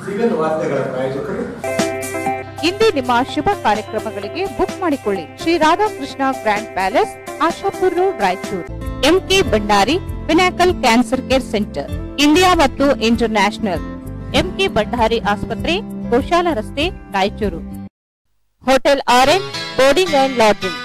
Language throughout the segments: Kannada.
ಸಿವಿಲ್ ವಾರ್ತೆಗಳ ಪ್ರಾಯೋಜಕರು ಇಂದೇ ನಿಮ್ಮ ಶುಭ ಕಾರ್ಯಕ್ರಮಗಳಿಗೆ ಬುಕ್ ಮಾಡಿಕೊಳ್ಳಿ. Shri Radhakrishna grand palace, Ashapur road, Raichur. MK Bhandari pinnacle cancer care centre, India ಮತ್ತು ಇಂಟರ್ನ್ಯಾಷನಲ್. ಎಂಕೆ ಭಂಡಾರಿ ಆಸ್ಪತ್ರೆ, ಗೋಶಾಲ ರಸ್ತೆ, Raichur. Hotel orange boarding and lodging.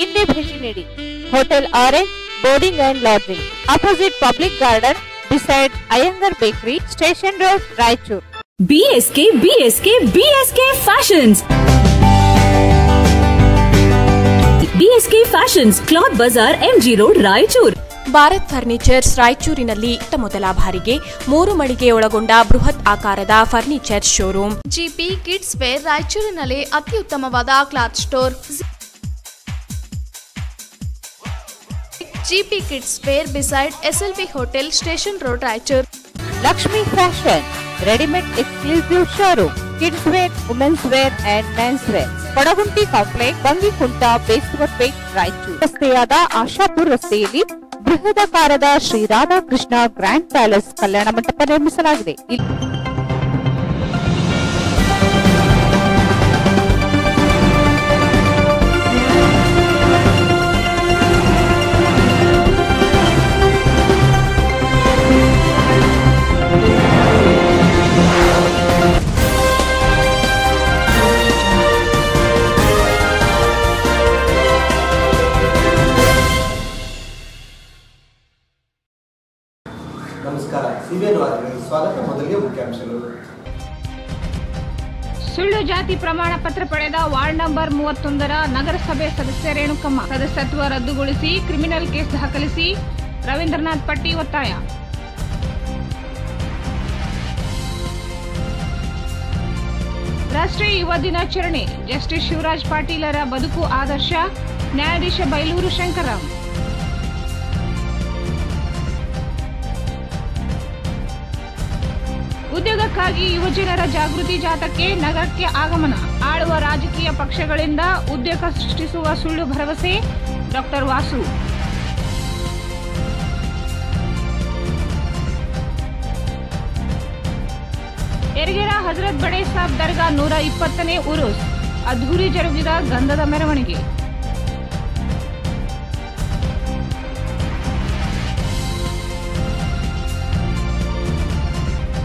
ಇಂದೇ ಭೇಟಿ ನೀಡಿ. Hotel orange boarding and lodging, opposite public garden, beside Iyengar Bakery, Station Road, Raichur. BSK Fashions. BSK Fashions, Cloth Bazaar, MG Road, Raichur. Bharat furnitures ರಾಯಚೂರಿನಲ್ಲಿ ಮೊದಲ ಬಾರಿಗೆ 3 ಮಳಿಗೆ ಒಳಗೊಂಡ ಬೃಹತ್ ಆಕಾರದ furniture showroom. GP kids wear ರಾಯಚೂರಿನಲ್ಲಿ ಅತ್ಯುತ್ತಮವಾದ cloth store. GP Kids Wear beside SLV Hotel, Station Road, Raichur. Lakshmi Fashion, ready-made exclusive showroom. Kids wear, women's wear and men's wear. Padagunti Complex, Bangikunta, Basewar, Raichur. ರಸ್ತೆಯಾದ ಆಶಾಪುರ್ ರಸ್ತೆಯಲ್ಲಿ ಬೃಹದಾಕಾರದ ಶ್ರೀ ರಾಧಾಕೃಷ್ಣ ಗ್ರ್ಯಾಂಡ್ ಪ್ಯಾಲೇಸ್ ಕಲ್ಯಾಣ ಮಂಟಪ ನಿರ್ಮಿಸಲಾಗಿದೆ. ನಮಸ್ಕಾರ. ಸಿವಿಲ್ ವಾರ್ತೆಗಳಿಗೆ ಸ್ವಾಗತ. ಮೊದಲಿಗೆ ಮುಖ್ಯಾಂಶಗಳು. ಸುಳ್ಳು ಜಾತಿ ಪ್ರಮಾಣ ಪತ್ರ ಪಡೆದ ವಾರ್ಡ್ ನಂಬರ್ 31ರ ನಗರಸಭೆ ಸದಸ್ಯ ರೇಣುಕಮ್ಮ ಸದಸ್ಯತ್ವ ರದ್ದುಗೊಳಿಸಿ ಕ್ರಿಮಿನಲ್ ಕೇಸ್ ದಾಖಲಿಸಿ ರವೀಂದ್ರನಾಥ್ ಪಟ್ಟಿ ಒತ್ತಾಯ. ರಾಷ್ಟ್ರೀಯ ಯುವ ದಿನಾಚರಣೆ, ಜಸ್ಟಿಸ್ ಶಿವರಾಜ್ ಪಾಟೀಲರ ಬದುಕು ಆದರ್ಶ, ನ್ಯಾಯಾಧೀಶ ಬೈಲೂರು ಶಂಕರರಾವ್. ಉದ್ಯೋಗಕ್ಕಾಗಿ ಯುವಜನರ ಜಾಗೃತಿ ಜಾಥಾಕ್ಕೆ ನಗರಕ್ಕೆ ಆಗಮನ. ಆಳುವ ರಾಜಕೀಯ ಪಕ್ಷಗಳಿಂದ ಉದ್ಯೋಗ ಸೃಷ್ಟಿಸುವ ಸುಳ್ಳು ಭರವಸೆ, ಡಾ ವಾಸು. ಯರಗೇರ ಹಜರತ್ ಬಡೆ ಸಾಬ್ ದರ್ಗಾ 120ನೇ ಉರುಸ್, ಅದ್ಧೂರಿ ಜರುಗಿದ ಗಂಧದ ಮೆರವಣಿಗೆ.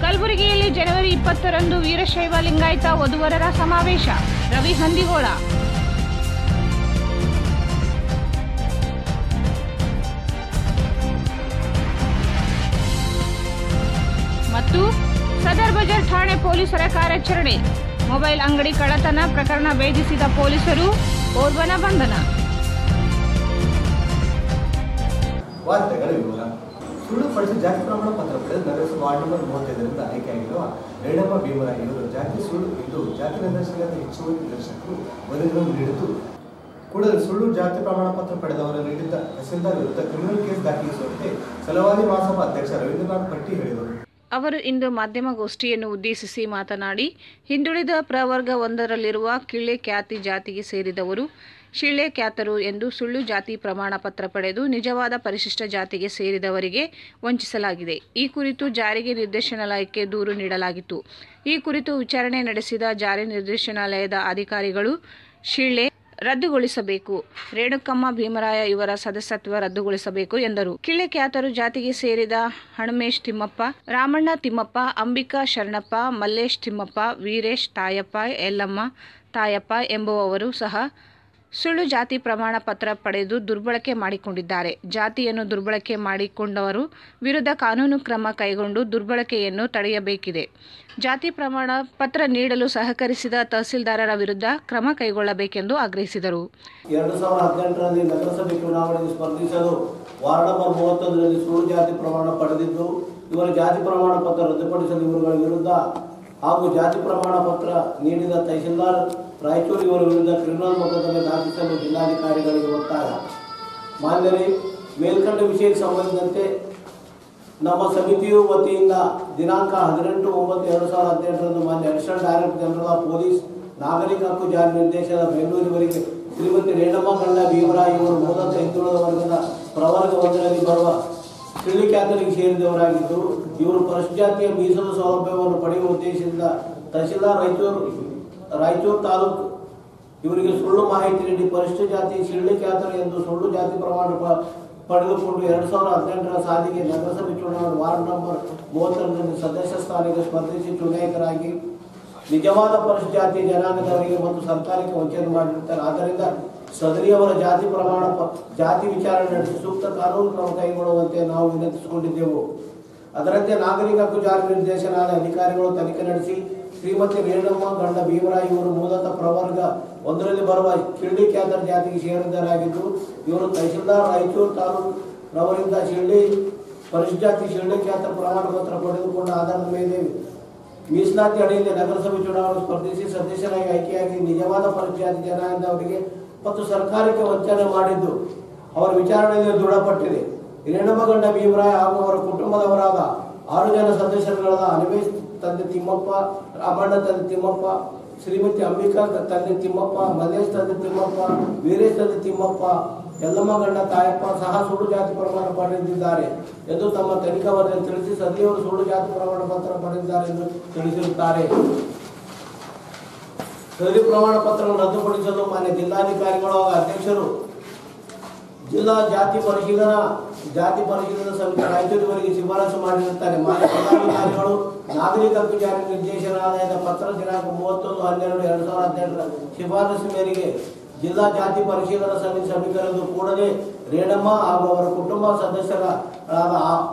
ಕಲಬುರಗಿಯಲ್ಲಿ ಜನವರಿ 20ರಂದು ವೀರಶೈವ ಲಿಂಗಾಯತ ವಧುವರರ ಸಮಾವೇಶ, ರವಿ ಹಂದಿಗೋಳ. ಮತ್ತು ಸದರ್ ಬಜಾರ್ ಠಾಣೆ ಪೊಲೀಸರ ಕಾರ್ಯಾಚರಣೆ, ಮೊಬೈಲ್ ಅಂಗಡಿ ಕಳ್ಳತನ ಪ್ರಕರಣ ಭೇದಿಸಿದ ಪೊಲೀಸರು, ಓರ್ವನ ಬಂಧನ. ವಾರ್ತೆಗಳ ವಿವರ. ಸುಳ್ಳುಪಡಿಸಿ ಜಾತಿ ಪ್ರಮಾಣ ಪತ್ರ ಪಡೆದ ನಗರಸಭಾ ವಾರ್ಡ್ ನಂಬರ್ 35ರಿಂದ ಆಯ್ಕೆಯಾಗಿರುವ ರೇಣಮ್ಮ ಭೀಮರಾಯ್ ಇವರು ಜಾತಿ ಸುಳ್ಳು ಇದ್ದು ಜಾತಿ ನಿರ್ದೇಶನದ ಹೆಚ್ಚುವರಿ ನಿರ್ದೇಶಕರು ವರದಿಗಳನ್ನು ನೀಡಿದ್ದು ಕೂಡಲೇ ಸುಳ್ಳು ಜಾತಿ ಪ್ರಮಾಣ ಪತ್ರ ಪಡೆದವರು ನೀಡಿದ್ದ ತಹಸೀಲ್ದಾರ್ ವಿರುದ್ಧ ಕ್ರಿಮಿನಲ್ ಕೇಸ್ ದಾಖಲಿಸುವಂತೆ ಛಲವಾದಿ ಮಹಾಸಭಾ ಅಧ್ಯಕ್ಷ ರವೀಂದ್ರನಾಥ್ ಪಟ್ಟಿ ಹೇಳಿದರು. ಅವರು ಇಂದು ಮಾಧ್ಯಮಗೋಷ್ಠಿಯನ್ನು ಉದ್ದೇಶಿಸಿ ಮಾತನಾಡಿ, ಹಿಂದುಳಿದ ಪ್ರವರ್ಗ 1ರಲ್ಲಿರುವ ಕಿಳ್ಳೆ ಖ್ಯಾತಿ ಜಾತಿಗೆ ಸೇರಿದವರು ಶಿಳ್ಳೆ ಖ್ಯಾತರು ಎಂದು ಸುಳ್ಳು ಜಾತಿ ಪ್ರಮಾಣ ಪತ್ರ ಪಡೆದು ನಿಜವಾದ ಪರಿಶಿಷ್ಟ ಜಾತಿಗೆ ಸೇರಿದವರಿಗೆ ವಂಚಿಸಲಾಗಿದೆ. ಈ ಕುರಿತು ಜಾರಿಗೆ ನಿರ್ದೇಶನಾಲಯಕ್ಕೆ ದೂರು ನೀಡಲಾಗಿತ್ತು. ಈ ಕುರಿತು ವಿಚಾರಣೆ ನಡೆಸಿದ ಜಾರಿ ನಿರ್ದೇಶನಾಲಯದ ಅಧಿಕಾರಿಗಳು ಶಿಳ್ಳೆ ರದ್ದುಗೊಳಿಸಬೇಕು, ರೇಣುಕಮ್ಮ ಭೀಮರಾಯ ಇವರ ಸದಸ್ಯತ್ವ ರದ್ದುಗೊಳಿಸಬೇಕು ಎಂದರು. ಕಿಳ್ಳೆ ಖ್ಯಾತರು ಜಾತಿಗೆ ಸೇರಿದ ಹಣಮೇಶ್ ತಿಮ್ಮಪ್ಪ, ರಾಮಣ್ಣ ತಿಮ್ಮಪ್ಪ, ಅಂಬಿಕಾ ಶರಣಪ್ಪ, ಮಲ್ಲೇಶ್ ತಿಮ್ಮಪ್ಪ, ವೀರೇಶ್ ತಾಯಪ್ಪ, ಯಲ್ಲಮ್ಮ ತಾಯಪ್ಪ ಎಂಬುವವರು ಸಹ ಸುಳ್ಳು ಜಾತಿ ಪ್ರಮಾಣ ಪತ್ರ ಪಡೆದು ದುರ್ಬಳಕೆ ಮಾಡಿಕೊಂಡಿದ್ದಾರೆ. ಜಾತಿಯನ್ನು ದುರ್ಬಳಕೆ ಮಾಡಿಕೊಂಡವರು ವಿರುದ್ಧ ಕಾನೂನು ಕ್ರಮ ಕೈಗೊಂಡು ದುರ್ಬಳಕೆಯನ್ನು ತಡೆಯಬೇಕಿದೆ. ಜಾತಿ ಪ್ರಮಾಣ ಪತ್ರ ನೀಡಲು ಸಹಕರಿಸಿದ ತಹಸೀಲ್ದಾರರ ವಿರುದ್ಧ ಕ್ರಮ ಕೈಗೊಳ್ಳಬೇಕೆಂದು ಆಗ್ರಹಿಸಿದರು. 2018ರಲ್ಲಿ ನಗರಸಭೆ ಚುನಾವಣೆಗೆ ಸ್ಪರ್ಧಿಸಲು ವಾರ್ಡ್ ನಂಬರ್ 31ರಲ್ಲಿ ಸುಳ್ಳು ಜಾತಿ ಪ್ರಮಾಣ ಪಡೆದಿದ್ದು, ಇವರ ಜಾತಿ ಪ್ರಮಾಣ ಪತ್ರ ರದ್ದುಪಡಿಸಲು ಇವರುಗಳ ವಿರುದ್ಧ ಹಾಗೂ ಜಾತಿ ಪ್ರಮಾಣ ಪತ್ರ ನೀಡಿದ ತಹಸೀಲ್ದಾರ್ ರಾಯಚೂರು ಇವರ ವಿರುದ್ಧ ಕ್ರಿಮಿನಲ್ ಮೊಕದ್ದಮೆ ದಾಖಲಿಸಲು ಜಿಲ್ಲಾಧಿಕಾರಿಗಳಿಗೆ ಒತ್ತಾಯ. ಮಾನ್ಯರೇ, ಮೇಲ್ಕಂಡ ವಿಷಯಕ್ಕೆ ಸಂಬಂಧಿಸಿದಂತೆ ನಮ್ಮ ಸಮಿತಿಯು ವತಿಯಿಂದ ದಿನಾಂಕ 18/9/2018ರಂದು ಮಾನ್ಯ additional director general of police ನಾಗರಿಕ ಹಕ್ಕು ಜಾರಿ ನಿರ್ದೇಶನ ಬೆಂಗಳೂರಿವರೆಗೆ ಶ್ರೀಮತಿ ರೇಣಮ್ಮ ಗಂಡ ಭೀಮರಾಯ್ ಇವರು ಮೂಲತಃ ಹಿಂದುಳಿದ ವರ್ಗದ ಪ್ರವರ್ಗ 1ರಲ್ಲಿ ಬರುವ ಶಿಳ್ಳಿ ಖ್ಯಾತರಿಗೆ ಸೇರಿದವರಾಗಿದ್ದು ಇವರು ಪರಿಶಿಷ್ಟ ಜಾತಿಯ ಮೀಸಲು ಸೌಲಭ್ಯವನ್ನು ಪಡೆಯುವ ಉದ್ದೇಶದಿಂದ ತಹಶೀಲ್ದಾರ್ ರಾಯಚೂರು ತಾಲೂಕು ಇವರಿಗೆ ಸುಳ್ಳು ಮಾಹಿತಿ ನೀಡಿ ಪರಿಶಿಷ್ಟ ಜಾತಿ ಶಿಳ್ಳಿ ಖ್ಯಾತರು ಎಂದು ಸುಳ್ಳು ಜಾತಿ ಪ್ರಮಾಣ ಪಡೆದುಕೊಂಡು 2018ರ ಸಾಲಿಗೆ ನಗರಸಭೆ ಚುನಾವಣೆ ವಾರ್ಡ್ ನಂಬರ್ 32ರಲ್ಲಿ ಸದಸ್ಯ ಸ್ಥಾನಕ್ಕೆ ಸ್ಪರ್ಧಿಸಿ ಚುನಾಯಿತರಾಗಿ ನಿಜವಾದ ಪರಿಶಿಷ್ಟ ಜಾತಿಯ ಜನಾಂಗದವರಿಗೆ ಮತ್ತು ಸರ್ಕಾರಕ್ಕೆ ವಂಚನೆ ಮಾಡಿರುತ್ತಾರೆ. ಆದ್ದರಿಂದ ಸದರಿಯವರ ಜಾತಿ ಪ್ರಮಾಣ ಜಾತಿ ವಿಚಾರಣೆ ನಡೆಸಿ ಸೂಕ್ತ ಕಾನೂನು ಕ್ರಮ ಕೈಗೊಳ್ಳುವಂತೆ ನಾವು ವಿನಂತಿಸಿಕೊಂಡಿದ್ದೆವು. ಅದರಂತೆ ನಾಗರಿಕ ಹಕ್ಕು ಜಾರಿ ನಿರ್ದೇಶನಾಲಯ ಅಧಿಕಾರಿಗಳು ತನಿಖೆ ನಡೆಸಿ ಶ್ರೀಮತಿ ರೇಣಮ್ಮ ಗಂಡ ಭೀಮರಾಯ್ ಇವರು ಮೂಲತಃ ಪ್ರವರ್ಗ 1ರಲ್ಲಿ ಬರುವ ಶಿಳ್ಳಿ ಖ್ಯಾತರ ಜಾತಿಗೆ ಸೇರಿದವರಾಗಿದ್ದು ಇವರು ತಹಶೀಲ್ದಾರ್ ರಾಯಚೂರು ತಾಲೂಕು ರವರಿಂದ ಪರಿಶಿಷ್ಟ ಜಾತಿ ಶಿಳ್ಳಿ ಖ್ಯಾತರ ಪ್ರಮಾಣ ಪತ್ರ ಪಡೆದುಕೊಂಡ ಆಧಾರದ ಮೇಲೆ ಮೀಸಲಾತಿ ಅಡಿಯಲ್ಲಿ ನಗರಸಭೆ ಚುನಾವಣೆ ಸ್ಪರ್ಧಿಸಿ ಸದಸ್ಯರಾಗಿ ಆಯ್ಕೆಯಾಗಿ ನಿಜವಾದ ಪರಿಶಿಷ್ಟ ಜಾತಿ ಜನಾಂಗದವರಿಗೆ ಮತ್ತು ಸರ್ಕಾರಕ್ಕೆ ವಂಚನೆ ಮಾಡಿದ್ದು ಅವರ ವಿಚಾರಣೆಯಲ್ಲಿ ದೃಢಪಟ್ಟಿದೆ. ರೇಣಮ್ಮ ಗಂಡ ಭೀಮರಾಯ್ ಹಾಗೂ ಅವರ ಕುಟುಂಬದವರಾದ 6 ಜನ ಸದಸ್ಯರುಗಳಾದ ಅನಿಮೇಶ್ ತಂದೆ ತಿಮ್ಮಪ್ಪ, ರಾಮಣ್ಣ ತಂದೆ ತಿಮ್ಮಪ್ಪ, ಶ್ರೀಮತಿ ಅಂಬಿಕಾ ತಂದೆ ತಿಮ್ಮಪ್ಪ, ಮಲ್ಲೇಶ್ ತಂದೆ ತಿಮ್ಮಪ್ಪ, ವೀರೇಶ್ ತಂದೆ ತಿಮ್ಮಪ್ಪ, ಯಲ್ಲಮ್ಮ ಗಂಡ ತಾಯಪ್ಪ ಸಹ ಸುಳ್ಳು ಜಾತಿ ಪ್ರಮಾಣ ಪಡೆದಿದ್ದಾರೆ ಎಂದು ತಮ್ಮ ತನಿಖಾ ವರದಿಯಲ್ಲಿ ತಿಳಿಸಿ ಸದ್ಯವರು ಸುಳ್ಳು ಜಾತಿ ಪ್ರಮಾಣ ಪತ್ರ ಪಡೆದಿದ್ದಾರೆ ಎಂದು ತಿಳಿಸಿರುತ್ತಾರೆ. ಸದರಿ ಪ್ರಮಾಣ ಪತ್ರವನ್ನು ರದ್ದುಪಡಿಸಲು ಮಾನ್ಯ ಜಿಲ್ಲಾಧಿಕಾರಿಗಳು ಹಾಗೂ ಅಧ್ಯಕ್ಷರು ಜಿಲ್ಲಾ ಜಾತಿ ಪರಿಶೀಲನಾ ಸಮಿತಿ ರಾಯಚೂರಿವರೆಗೆ ಶಿಫಾರಸು ಮಾಡಿರುತ್ತಾರೆ. ಮಾನ್ಯ ಜಿಲ್ಲಾಧಿಕಾರಿಗಳು ನಾಗರಿಕ ಹಕ್ಕು ಜಾರಿ ನಿರ್ದೇಶನಾಲಯದ ಪತ್ರ ದಿನಾಂಕ 31/12/2018ರ ಶಿಫಾರಸು ಮೇರೆಗೆ ಜಿಲ್ಲಾ ಜಾತಿ ಪರಿಶೀಲನಾ ಸಮಿತಿ ಸಮೀಕರಣದ ಕೂಡಲೇ ರೇಣಮ್ಮ ಹಾಗೂ ಅವರ ಕುಟುಂಬ ಸದಸ್ಯರಾದ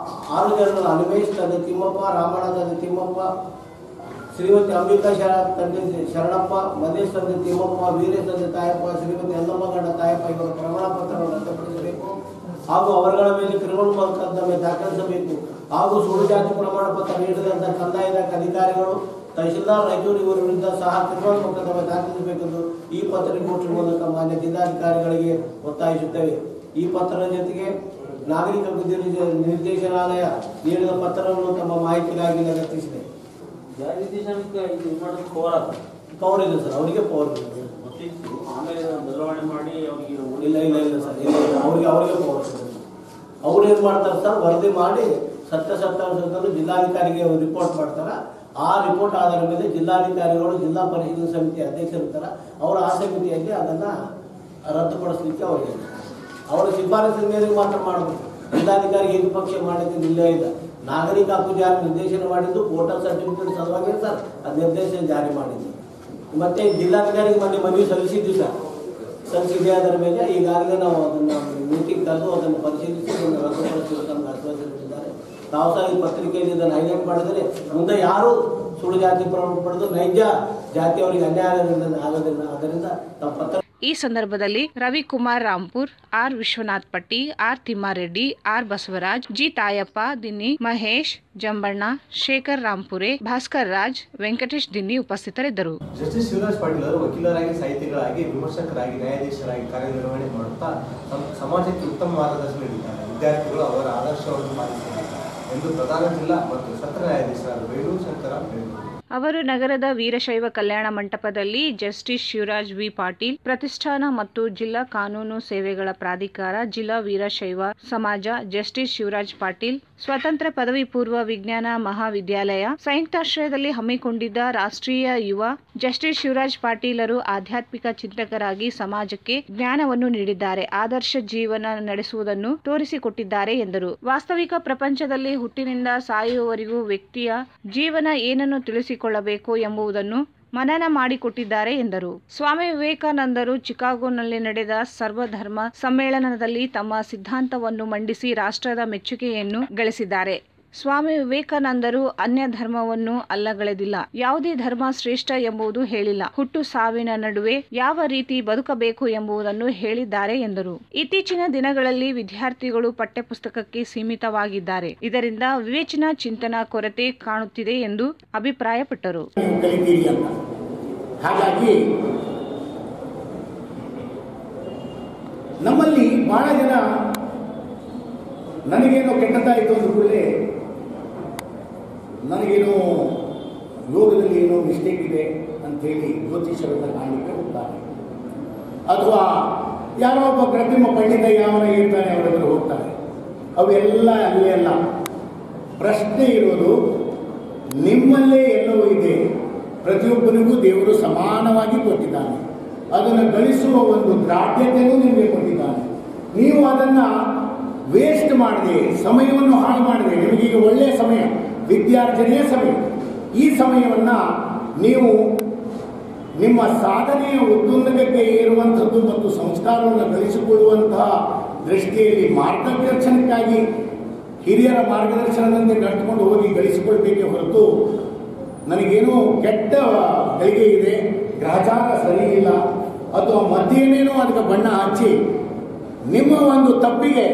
6 ಜನರ ಅನಿಮೇಶ್ ತಂದೆ ತಿಮ್ಮಪ್ಪ, ರಾಮಣ್ಣ ತಂದೆ ತಿಮ್ಮಪ್ಪ, ಶ್ರೀಮತಿ ಅಂಬಿಕಾ ತಂದೆ ಶರಣಪ್ಪ, ಮಲ್ಲೇಶ್ ತಂದೆ ತಿಮ್ಮಪ್ಪ, ವೀರೇಶ್ ತಂದೆ ತಾಯಪ್ಪ, ಶ್ರೀಮತಿ ಯಲ್ಲಮ್ಮ ಗಂಡ ತಾಯಪ್ಪ ಇವರ ಪ್ರಮಾಣ ಪತ್ರವನ್ನು ರದ್ದುಪಡಿಸಬೇಕು ಹಾಗೂ ಅವರುಗಳ ಮೇಲೆ ಕ್ರಿಮಿನಲ್ ಮೊಕದ್ದಮೆ ದಾಖಲಿಸಬೇಕು ಹಾಗೂ ಸುಳ್ಳು ಜಾತಿ ಪ್ರಮಾಣ ಪತ್ರ ನೀಡಿದಂಥ ಕಂದಾಯ ಇಲಾಖೆ ಅಧಿಕಾರಿಗಳು ತಹಶೀಲ್ದಾರ್ ರಾಯಚೂರು ಇವರ ವಿರುದ್ಧ ಸಹ ಕ್ರಿಮಿನಲ್ ಮೊಕದ್ದಮೆ ದಾಖಲಿಸಬೇಕೆಂದು ಈ ಪತ್ರಿಕೋಷ್ಠಿ ಮೂಲಕ ಮಾನ್ಯ ಜಿಲ್ಲಾಧಿಕಾರಿಗಳಿಗೆ ಒತ್ತಾಯಿಸುತ್ತೇವೆ. ಈ ಪತ್ರದ ಜೊತೆಗೆ ನಾಗರಿಕ ನಿರ್ದೇಶನಾಲಯ ನೀಡಿದ ಪತ್ರವನ್ನು ತಮ್ಮ ಮಾಹಿತಿಗಾಗಿ ಲಗತ್ತಿಸಿದೆ. ಪವರ್ ಇದೆ ಸರ್, ಅವರಿಗೆ ಪವರ್ ಇಲ್ಲ. ಇಲ್ಲ ಸರ್, ಅವರಿಗೆ ಪವರ್ ಇದೆ. ಅವ್ರು ಏನ್ ಮಾಡ್ತಾರೆ ಸರ್, ವರದಿ ಮಾಡಿ ಸತ್ಯಾಸತ್ಯಾಂಶವನ್ನು ಜಿಲ್ಲಾಧಿಕಾರಿಗೆ ರಿಪೋರ್ಟ್ ಮಾಡ್ತಾರೆ. ಆ ರಿಪೋರ್ಟ್ ಆಧಾರದ ಮೇಲೆ ಜಿಲ್ಲಾಧಿಕಾರಿಗಳು ಜಿಲ್ಲಾ ಪರಿಶೀಲನಾ ಸಮಿತಿ ಅಧ್ಯಕ್ಷರಿರ್ತಾರೆ, ಅವರ ಆ ಸಮಿತಿಯಲ್ಲಿ ಅದನ್ನ ರದ್ದುಪಡಿಸಲಿಕ್ಕೆ ಅವರಿಗೆ ಅವರ ಶಿಫಾರಸಿನ ಮೇಲೆ ಮಾತ್ರ ಮಾಡಬೇಕು. ಜಿಲ್ಲಾಧಿಕಾರಿ ಏಕಪಕ್ಷ ಮಾಡಿದ್ದು ಇಲ್ಲೇ ಇಲ್ಲ. ನಾಗರಿಕ ಹಕ್ಕು ಜಾರಿ ನಿರ್ದೇಶನ ಮಾಡಿದ್ದು ವೋಟರ್ ಸರ್ಟಿಫಿಕೇಟ್ ಸಲುವಾಗಿ ಸರ್ ಅದು ನಿರ್ದೇಶನ ಜಾರಿ ಮಾಡಿದ್ದು. ಮತ್ತೆ ಜಿಲ್ಲಾಧಿಕಾರಿಗೆ ಮನವಿ ಸಲ್ಲಿಸಿದ್ದು ಸರ್, ಸಲ್ಲಿಸಿದೆ. ಅದರ ಮೇಲೆ ಈಗಾಗಲೇ ನಾವು ಅದನ್ನು ಮೀಟಿಂಗ್ ಕರೆದು ಅದನ್ನು ಪರಿಶೀಲಿಸಿ ರದ್ದುಪಡಿಸಬೇಕಂತ ಆಶ್ವಾಸಿಸಿದ್ದಾರೆ. ನಾವು ಸಹ ಈ ಪತ್ರಿಕೆಯಲ್ಲಿ ಇದನ್ನು ಹೈಲೈಟ್ ಮಾಡಿದರೆ ಮುಂದೆ ಯಾರು ಸುಳ್ಳು ಜಾತಿ ಪ್ರಮಾಣ ಪಡೆದು ನೈಜ ಜಾತಿಯವರಿಗೆ ಅನ್ಯಾಯ ಆಗೋದಿಲ್ಲ. ಅದರಿಂದ ನಮ್ಮ ಪತ್ರ ಈ ಸಂದರ್ಭದಲ್ಲಿ Ravikumar Rampur, R Vishwanath Patti, R Thimmareddy, R Basavaraj, G Thayappa Dinni, Mahesh Jambanna, Shekhar Rampure, Bhaskar Raj, Venkatesh Dinni ಉಪಸ್ಥಿತರಿದ್ದರು. ಜಸ್ಟಿಸ್ ಶಿವರಾಜ್ ಪಾಟೀಲ್ ಅವರು ವಕೀಲರಾಗಿ, ಸಾಹಿತಿಗಳಾಗಿ, ವಿಮರ್ಶಕರಾಗಿ, ನ್ಯಾಯಾಧೀಶರಾಗಿ ಕಾರ್ಯನಿರ್ವಹಣೆ ಮಾಡುತ್ತಾ ಸಮಾಜಕ್ಕೆ ಉತ್ತಮ ಮಾರ್ಗದರ್ಶನ ನೀಡಿದ್ದಾರೆ. ವಿದ್ಯಾರ್ಥಿಗಳು ಅವರ ಆದರ್ಶವನ್ನು ಪಾಲಿಸಬೇಕು ಎಂದು ಪ್ರಧಾನ ಜಿಲ್ಲಾ ಮತ್ತು ಸತ್ರ ನ್ಯಾಯಾಧೀಶರಾದ ಬೇಲೂರು ಶಂಕರರಾವ್ ಹೇಳಿದರು. ಅವರು ನಗರದ ವೀರಶೈವ ಕಲ್ಯಾಣ ಮಂಟಪದಲ್ಲಿ ಜಸ್ಟಿಸ್ ಶಿವರಾಜ್ ವಿ ಪಾಟೀಲ್ ಪ್ರತಿಷ್ಠಾನ ಮತ್ತು ಜಿಲ್ಲಾ ಕಾನೂನು ಸೇವೆಗಳ ಪ್ರಾಧಿಕಾರ, ಜಿಲ್ಲಾ ವೀರಶೈವ ಸಮಾಜ, ಜಸ್ಟಿಸ್ ಶಿವರಾಜ್ ಪಾಟೀಲ್ ಸ್ವತಂತ್ರ ಪದವಿ ಪೂರ್ವ ವಿಜ್ಞಾನ ಮಹಾವಿದ್ಯಾಲಯ ಸಂಯುಕ್ತಾಶ್ರಯದಲ್ಲಿ ಹಮ್ಮಿಕೊಂಡಿದ್ದ ರಾಷ್ಟ್ರೀಯ ಯುವ ಜಸ್ಟಿಸ್ ಶಿವರಾಜ್ ಪಾಟೀಲರು ಆಧ್ಯಾತ್ಮಿಕ ಚಿಂತಕರಾಗಿ ಸಮಾಜಕ್ಕೆ ಜ್ಞಾನವನ್ನು ನೀಡಿದ್ದಾರೆ, ಆದರ್ಶ ಜೀವನ ನಡೆಸುವುದನ್ನು ತೋರಿಸಿಕೊಟ್ಟಿದ್ದಾರೆ ಎಂದರು. ವಾಸ್ತವಿಕ ಪ್ರಪಂಚದಲ್ಲಿ ಹುಟ್ಟಿನಿಂದ ಸಾಯುವವರೆಗೂ ವ್ಯಕ್ತಿಯ ಜೀವನ ಏನನ್ನು ತಿಳಿಸಿಕೊಳ್ಳಬೇಕು ಎಂಬುದನ್ನು ಮನನ ಮಾಡಿಕೊಟ್ಟಿದ್ದಾರೆ ಎಂದರು. ಸ್ವಾಮಿ ವಿವೇಕಾನಂದರು ಚಿಕಾಗೋನಲ್ಲಿ ನಡೆದ ಸರ್ವಧರ್ಮ ಸಮ್ಮೇಳನದಲ್ಲಿ ತಮ್ಮ ಸಿದ್ಧಾಂತವನ್ನು ಮಂಡಿಸಿ ರಾಷ್ಟ್ರದ ಮೆಚ್ಚುಗೆಯನ್ನು ಗಳಿಸಿದ್ದಾರೆ. ಸ್ವಾಮಿ ವಿವೇಕಾನಂದರು ಅನ್ಯ ಧರ್ಮವನ್ನು ಅಲ್ಲಗಳೆದಿಲ್ಲ, ಯಾವುದೇ ಧರ್ಮ ಶ್ರೇಷ್ಠ ಎಂಬುದು ಹೇಳಿಲ್ಲ, ಹುಟ್ಟು ಸಾವಿನ ನಡುವೆ ಯಾವ ರೀತಿ ಬದುಕಬೇಕು ಎಂಬುದನ್ನು ಹೇಳಿದ್ದಾರೆ ಎಂದರು. ಇತ್ತೀಚಿನ ದಿನಗಳಲ್ಲಿ ವಿದ್ಯಾರ್ಥಿಗಳು ಪಠ್ಯಪುಸ್ತಕಕ್ಕೆ ಸೀಮಿತವಾಗಿದ್ದಾರೆ, ಇದರಿಂದ ವಿವೇಚನಾ ಚಿಂತನಾ ಕೊರತೆ ಕಾಣುತ್ತಿದೆ ಎಂದು ಅಭಿಪ್ರಾಯಪಟ್ಟರು. ಹಾಗಾಗಿ ನಮ್ಮಲ್ಲಿ ಬಹಳ ಜನ ನನಗೇನೋ ಕೆಟ್ಟದಾಯಿತು ಅಂದ ಕೂಡಲೇ ನನಗೇನೋ ಯೋಗದಲ್ಲಿ ಏನೋ ಮಿಸ್ಟೇಕ್ ಇದೆ ಅಂಥೇಳಿ ಜ್ಯೋತಿಷರನ್ನು ಕಾಣಲಿಕ್ಕೆ ಹೋಗ್ತಾರೆ, ಅಥವಾ ಯಾರೋ ಒಬ್ಬ ಪ್ರತಿಮ ಪಂಡಿತ ಯಾವನ ಇರ್ತಾನೆ ಅವರ ಹತ್ರ ಹೋಗ್ತಾರೆ. ಅವೆಲ್ಲ ಅಲ್ಲಿ ಅಲ್ಲ. ಪ್ರಶ್ನೆ ಇರೋದು ನಿಮ್ಮಲ್ಲೇ ಎಲ್ಲವೂ ಇದೆ. ಪ್ರತಿಯೊಬ್ಬನಿಗೂ ದೇವರು ಸಮಾನವಾಗಿ ಕೊಟ್ಟಿದ್ದಾನೆ. ಅದನ್ನು ಗಳಿಸುವ ಒಂದು ದಾಢ್ಯತೆಯೂ ನಿಮಗೆ ಕೊಟ್ಟಿದ್ದಾನೆ. ನೀವು ಅದನ್ನು ವೇಸ್ಟ್ ಮಾಡದೆ, ಸಮಯವನ್ನು ಹಾಳು ಮಾಡದೆ, ನಿಮಗೀಗ ಒಳ್ಳೆಯ ಸಮಯ, ವಿದ್ಯಾರ್ಜನೆಯ ಸಮಯ. ಈ ಸಮಯವನ್ನು ನೀವು ನಿಮ್ಮ ಸಾಧನೆಯ ಉತ್ತುಂಗಕ್ಕೆ ಏರುವಂಥದ್ದು ಮತ್ತು ಸಂಸ್ಕಾರವನ್ನು ಗಳಿಸಿಕೊಳ್ಳುವಂತಹ ದೃಷ್ಟಿಯಲ್ಲಿ ಮಾರ್ಗದರ್ಶನಕ್ಕಾಗಿ ಹಿರಿಯರ ಮಾರ್ಗದರ್ಶನದಂತೆ ನಡೆದುಕೊಂಡು ಹೋಗಿ ಗಳಿಸಿಕೊಳ್ಬೇಕೇ ಹೊರತು ನನಗೇನೋ ಕೆಟ್ಟ ಗಳಿಗೆ ಇದೆ, ಗ್ರಹಚಾರ ಸರಿ ಇಲ್ಲ ಅಥವಾ ಮತ್ತೇನೇನೋ ಅದಕ್ಕೆ ಬಣ್ಣ ಹಚ್ಚಿ ನಿಮ್ಮ ಒಂದು ತಪ್ಪಿಗೆ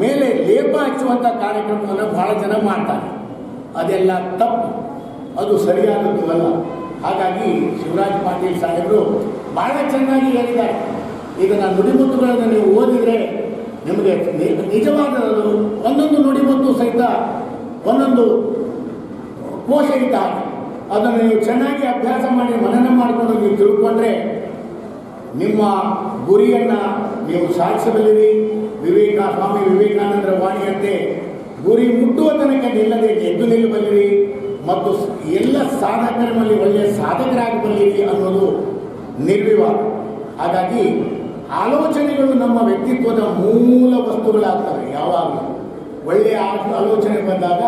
ಮೇಲೆ ಲೇಪ ಹಚ್ಚುವಂಥ ಕಾರ್ಯಕ್ರಮವನ್ನು ಬಹಳ ಜನ ಮಾಡ್ತಾರೆ. ಅದೆಲ್ಲ ತಪ್ಪು, ಅದು ಸರಿಯಾದದ್ದು ಅಲ್ಲ. ಹಾಗಾಗಿ ಶಿವರಾಜ್ ಪಾಟೀಲ್ ಸಾಹೇಬರು ಬಹಳ ಚೆನ್ನಾಗಿ ಹೇಳಿದ್ದಾರೆ. ಇದನ್ನು ನುಡಿಮುತ್ತುಗಳನ್ನು ನೀವು ಓದಿದರೆ ನಿಮಗೆ ನಿಜವಾದದ್ದು ಒಂದೊಂದು ನುಡಿಮುತ್ತು ಸಹಿತ ಒಂದೊಂದು ಕೋಶ ಇದ್ದಾಗ ಅದನ್ನು ನೀವು ಚೆನ್ನಾಗಿ ಅಭ್ಯಾಸ ಮಾಡಿ ಮನನ ಮಾಡಿಕೊಂಡು ನೀವು ತಿಳ್ಕೊಂಡ್ರೆ ನಿಮ್ಮ ಗುರಿಯನ್ನು ನೀವು ಸಾಧಿಸಬಲ್ಲಿರಿ. ಸ್ವಾಮಿ ವಿವೇಕಾನಂದರ ವಾಣಿಯಂತೆ ಗುರಿ ಮುಟ್ಟುವ ತನಕ ನಿಲ್ಲದೆ ಎದ್ದು ನಿಲ್ಲಬಲ್ಲಿರಿ ಮತ್ತು ಎಲ್ಲ ಸಾಧಕರಲ್ಲಿ ಒಳ್ಳೆಯ ಸಾಧಕರಾಗಬಲ್ಲಿರಿ ಅನ್ನೋದು ನಿರ್ವಿವಾದ. ಹಾಗಾಗಿ ಆಲೋಚನೆಗಳು ನಮ್ಮ ವ್ಯಕ್ತಿತ್ವದ ಮೂಲ ವಸ್ತುಗಳಾಗ್ತವೆ. ಯಾವಾಗಲೂ ಒಳ್ಳೆಯ ಆಲೋಚನೆ ಬಂದಾಗ,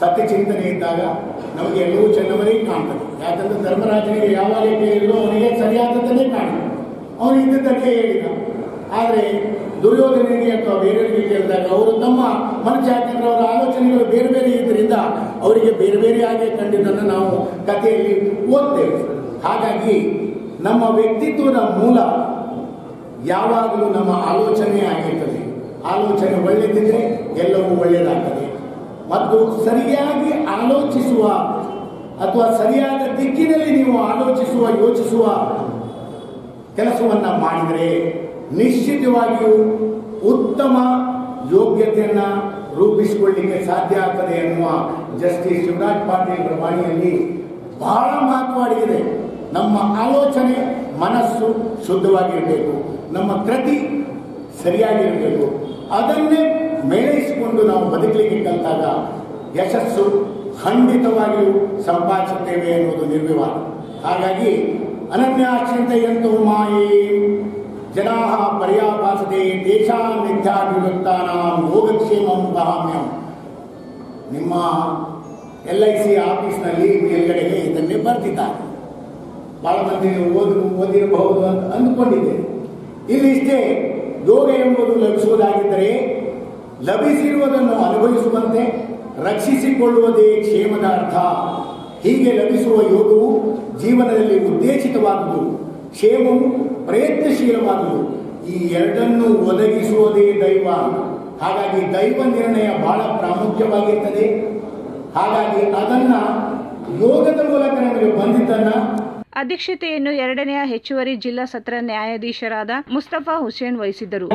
ಸತ್ಯಚಿಂತನೆ ಇದ್ದಾಗ ನಮಗೆ ಎಲ್ಲವೂ ಚೆನ್ನವರೇ ಕಾಣ್ತದೆ. ಯಾಕಂದ್ರೆ ಧರ್ಮರಾಜನಿಗೆ ಯಾವಾಗ ಕೇಳಿದ್ರು ಅವನಿಗೆ ಸರಿಯಾದದ್ದನ್ನೇ ಕಾಣಿತು, ಅವನು ಇದ್ದದ್ದನ್ನೇ ಹೇಳಿದ. ಆದರೆ ದುರ್ಯೋಧನಿಗೆ ಅಥವಾ ಬೇರೆಯವರಿಗೆ ಕೇಳಿದಾಗ ಅವರು ತಮ್ಮ ಮನಸ್ಸು, ಯಾಕಂದ್ರೆ ಅವರ ಆಲೋಚನೆಗಳು ಬೇರೆ ಬೇರೆ ಇದ್ದರಿಂದ ಅವರಿಗೆ ಬೇರೆ ಬೇರೆಯಾಗಿ ಕಂಡಿದ್ದನ್ನು ನಾವು ಕಥೆಯಲ್ಲಿ ಓದ್ತೇವೆ. ಹಾಗಾಗಿ ನಮ್ಮ ವ್ಯಕ್ತಿತ್ವದ ಮೂಲ ಯಾವಾಗಲೂ ನಮ್ಮ ಆಲೋಚನೆ ಆಗಿರ್ತದೆ. ಆಲೋಚನೆ ಒಳ್ಳೆದಿದ್ರೆ ಎಲ್ಲವೂ ಒಳ್ಳೆಯದಾಗ್ತದೆ. ಮತ್ತು ಸರಿಯಾಗಿ ಆಲೋಚಿಸುವ ಅಥವಾ ಸರಿಯಾದ ದಿಕ್ಕಿನಲ್ಲಿ ನೀವು ಆಲೋಚಿಸುವ ಯೋಚಿಸುವ ಕೆಲಸವನ್ನು ಮಾಡಿದರೆ ನಿಶ್ಚಿತವಾಗಿಯೂ ಉತ್ತಮ ಯೋಗ್ಯತೆಯನ್ನು ರೂಪಿಸಿಕೊಳ್ಳಲಿಕ್ಕೆ ಸಾಧ್ಯ ಆಗ್ತದೆ ಎನ್ನುವ ಜಸ್ಟಿಸ್ ಶಿವರಾಜ್ ಪಾಟೀಲ್ ವಾಣಿಯಲ್ಲಿ ಬಹಳ ಮಹತ್ವವಾಗಿದೆ. ನಮ್ಮ ಆಲೋಚನೆ, ಮನಸ್ಸು ಶುದ್ಧವಾಗಿರಬೇಕು, ನಮ್ಮ ಕೃತಿ ಸರಿಯಾಗಿರಬೇಕು. ಅದನ್ನೇ ಮೇಳೈಸಿಕೊಂಡು ನಾವು ಬದುಕಲಿಕ್ಕೆ ಕಲಿತಾಗ ಯಶಸ್ಸು ಖಂಡಿತವಾಗಿಯೂ ಸಂಪಾದಿಸುತ್ತೇವೆ ಎನ್ನುವುದು ನಿರ್ವಿವಾದ. ಹಾಗಾಗಿ ಅನನ್ಯಾಶ್ಚಿಂತೆಯಂತು ಮಾಯೇ ಜನಾ ಪರ್ಯಾಭಾಸತೆ ದೇಶಾಂ ಮಿಥ್ಯಾಭಿವೃತ್ತಾನಾಂ ಯೋಗಕ್ಷೇಮಂ ವಹಾಮ್ಯಂ. ನಿಮ್ಮ LIC ಆಫೀಸ್ನಲ್ಲಿ ಮೇಲ್ಗಡೆಗೆ ಇದನ್ನೇ ಬರ್ತಿದ್ದಾರೆ. ಬಹಳ ಮಂದಿ ಓದಿರಬಹುದು ಅಂತ ಅಂದುಕೊಂಡಿದ್ದೇನೆ. ಇಲ್ಲಿ ಇಷ್ಟೇ, ಯೋಗ ಎಂಬುದು ಲಭಿಸುವುದಾಗಿದ್ದರೆ ಲಭಿಸಿರುವುದನ್ನು ಅನುಭವಿಸುವಂತೆ ರಕ್ಷಿಸಿಕೊಳ್ಳುವುದೇ ಕ್ಷೇಮದ ಅರ್ಥ. ಹೀಗೆ ಲಭಿಸುವ ಯೋಗವು ಜೀವನದಲ್ಲಿ ಉದ್ದೇಶಿತವಾದುದು, ಕ್ಷೇಮವು ಪ್ರಯತ್ನಶೀಲವಾದುದು. ಈ ಎರಡನ್ನು ಒದಗಿಸುವುದೇ ದೈವ. ಹಾಗಾಗಿ ದೈವ ನಿರ್ಣಯ ಬಹಳ ಪ್ರಾಮುಖ್ಯವಾಗಿರ್ತದೆ. ಹಾಗಾಗಿ ಅದನ್ನ ಯೋಗದ ಮೂಲಕ ನಮಗೆ ಬಂದಿದ್ದನ್ನ. ಅಧ್ಯಕ್ಷತೆಯನ್ನು 2ನೇ ಹೆಚ್ಚುವರಿ ಜಿಲ್ಲಾ ಸತ್ರ ನ್ಯಾಯಾಧೀಶರಾದ ಮುಸ್ತಫಾ ಹುಸೇನ್ ವಹಿಸಿದ್ದರು.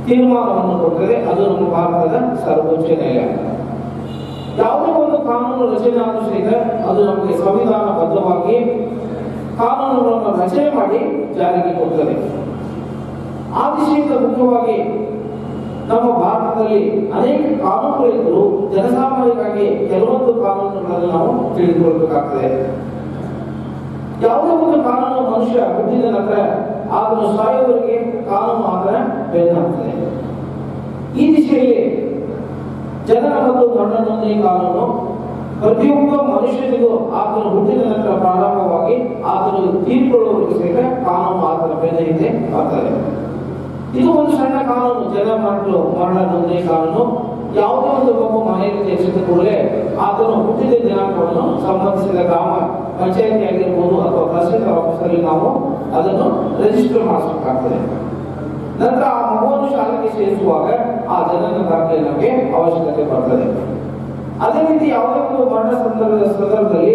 ತೀರ್ಮಾನವನ್ನು ಕೊಟ್ಟರೆ ಅದು ನಮ್ಮ ಭಾರತದ ಸರ್ವೋಚ್ಚ ನ್ಯಾಯಾಲಯ. ಯಾವುದೇ ಒಂದು ಕಾನೂನು ರಚನೆ ಆದರೂ ಸಹಿತ ಅದು ನಮಗೆ ಸಂವಿಧಾನಬದ್ಧವಾಗಿ ಕಾನೂನುಗಳನ್ನು ರಚನೆ ಮಾಡಿ ಜಾರಿಗೆ ಕೊಡ್ತದೆ. ಆ ದಿಶೆಯಿಂದ ಮುಖ್ಯವಾಗಿ ನಮ್ಮ ಭಾರತದಲ್ಲಿ ಅನೇಕ ಕಾನೂನುಗಳಿದ್ದರೂ ಜನಸಾಮಾನ್ಯರಿಗಾಗಿ ಕೆಲವೊಂದು ಕಾನೂನುಗಳನ್ನು ನಾವು ತಿಳಿದುಕೊಳ್ಳಬೇಕಾಗ್ತದೆ. ಯಾವುದೇ ಒಂದು ಕಾನೂನು ಮನುಷ್ಯ ಹುಟ್ಟಿದ ನಂತರ ಅದನ್ನು ಸಾಯೋವರೆಗೆ ಕಾನೂನು ಆತರ ಬೆನ್ನಾಗ್ತದೆ. ಈ ದಿಶೆಯಲ್ಲಿ ಜನನ ಮತ್ತು ಮರಣ ನೋಂದಣಿ ಕಾನೂನು ಪ್ರತಿಯೊಬ್ಬ ಮನುಷ್ಯನಿಗೂ ಆತನು ಹುಟ್ಟಿದ ನಂತರ ಪ್ರಾರಂಭವಾಗಿ ಆತನು ತೀರ್ಕೊಳ್ಳುವವರೆಗೆ ಸಹಿತ ಕಾನೂನು ಆತನ ಬೆನ್ನ ಹಿಂದೆ ಆಗ್ತದೆ. ಇದು ಒಂದು ಸಣ್ಣ ಕಾನೂನು, ಜನನ ಮತ್ತು ಮರಣ ನೋಂದಣಿ ಕಾನೂನು. ಯಾವುದೇ ಒಂದು ಒಬ್ಬ ಮನೆಯಲ್ಲಿ ಜನಿಸಿದ ಕೂಡಲೇ ಆತನು ಹುಟ್ಟಿದ ದಿನಾಂಕವನ್ನು ಸಂಬಂಧಿಸಿದ ಗ್ರಾಮ ಪಂಚಾಯತಿ ಆಗಿರ್ಬೋದು ಅಥವಾ ತಹಸೀಲ್ದಾರ್ ಆಫೀಸಲ್ಲಿ ನಾವು ಅದನ್ನು ರಿಜಿಸ್ಟರ್ ಮಾಡಿಸಬೇಕಾಗ್ತದೆ. ನಂತರ ಆ ಮಗುವನ್ನು ಶಾಲೆಗೆ ಸೇರಿಸುವಾಗ ಆ ಜನನ ದಾಖಲೆ ನಮಗೆ ಅವಶ್ಯಕತೆ ಬರ್ತದೆ. ಅದೇ ರೀತಿ ಯಾವುದೇ ಒಂದು ಮರಣ ಸಂದರ್ಭದಲ್ಲಿ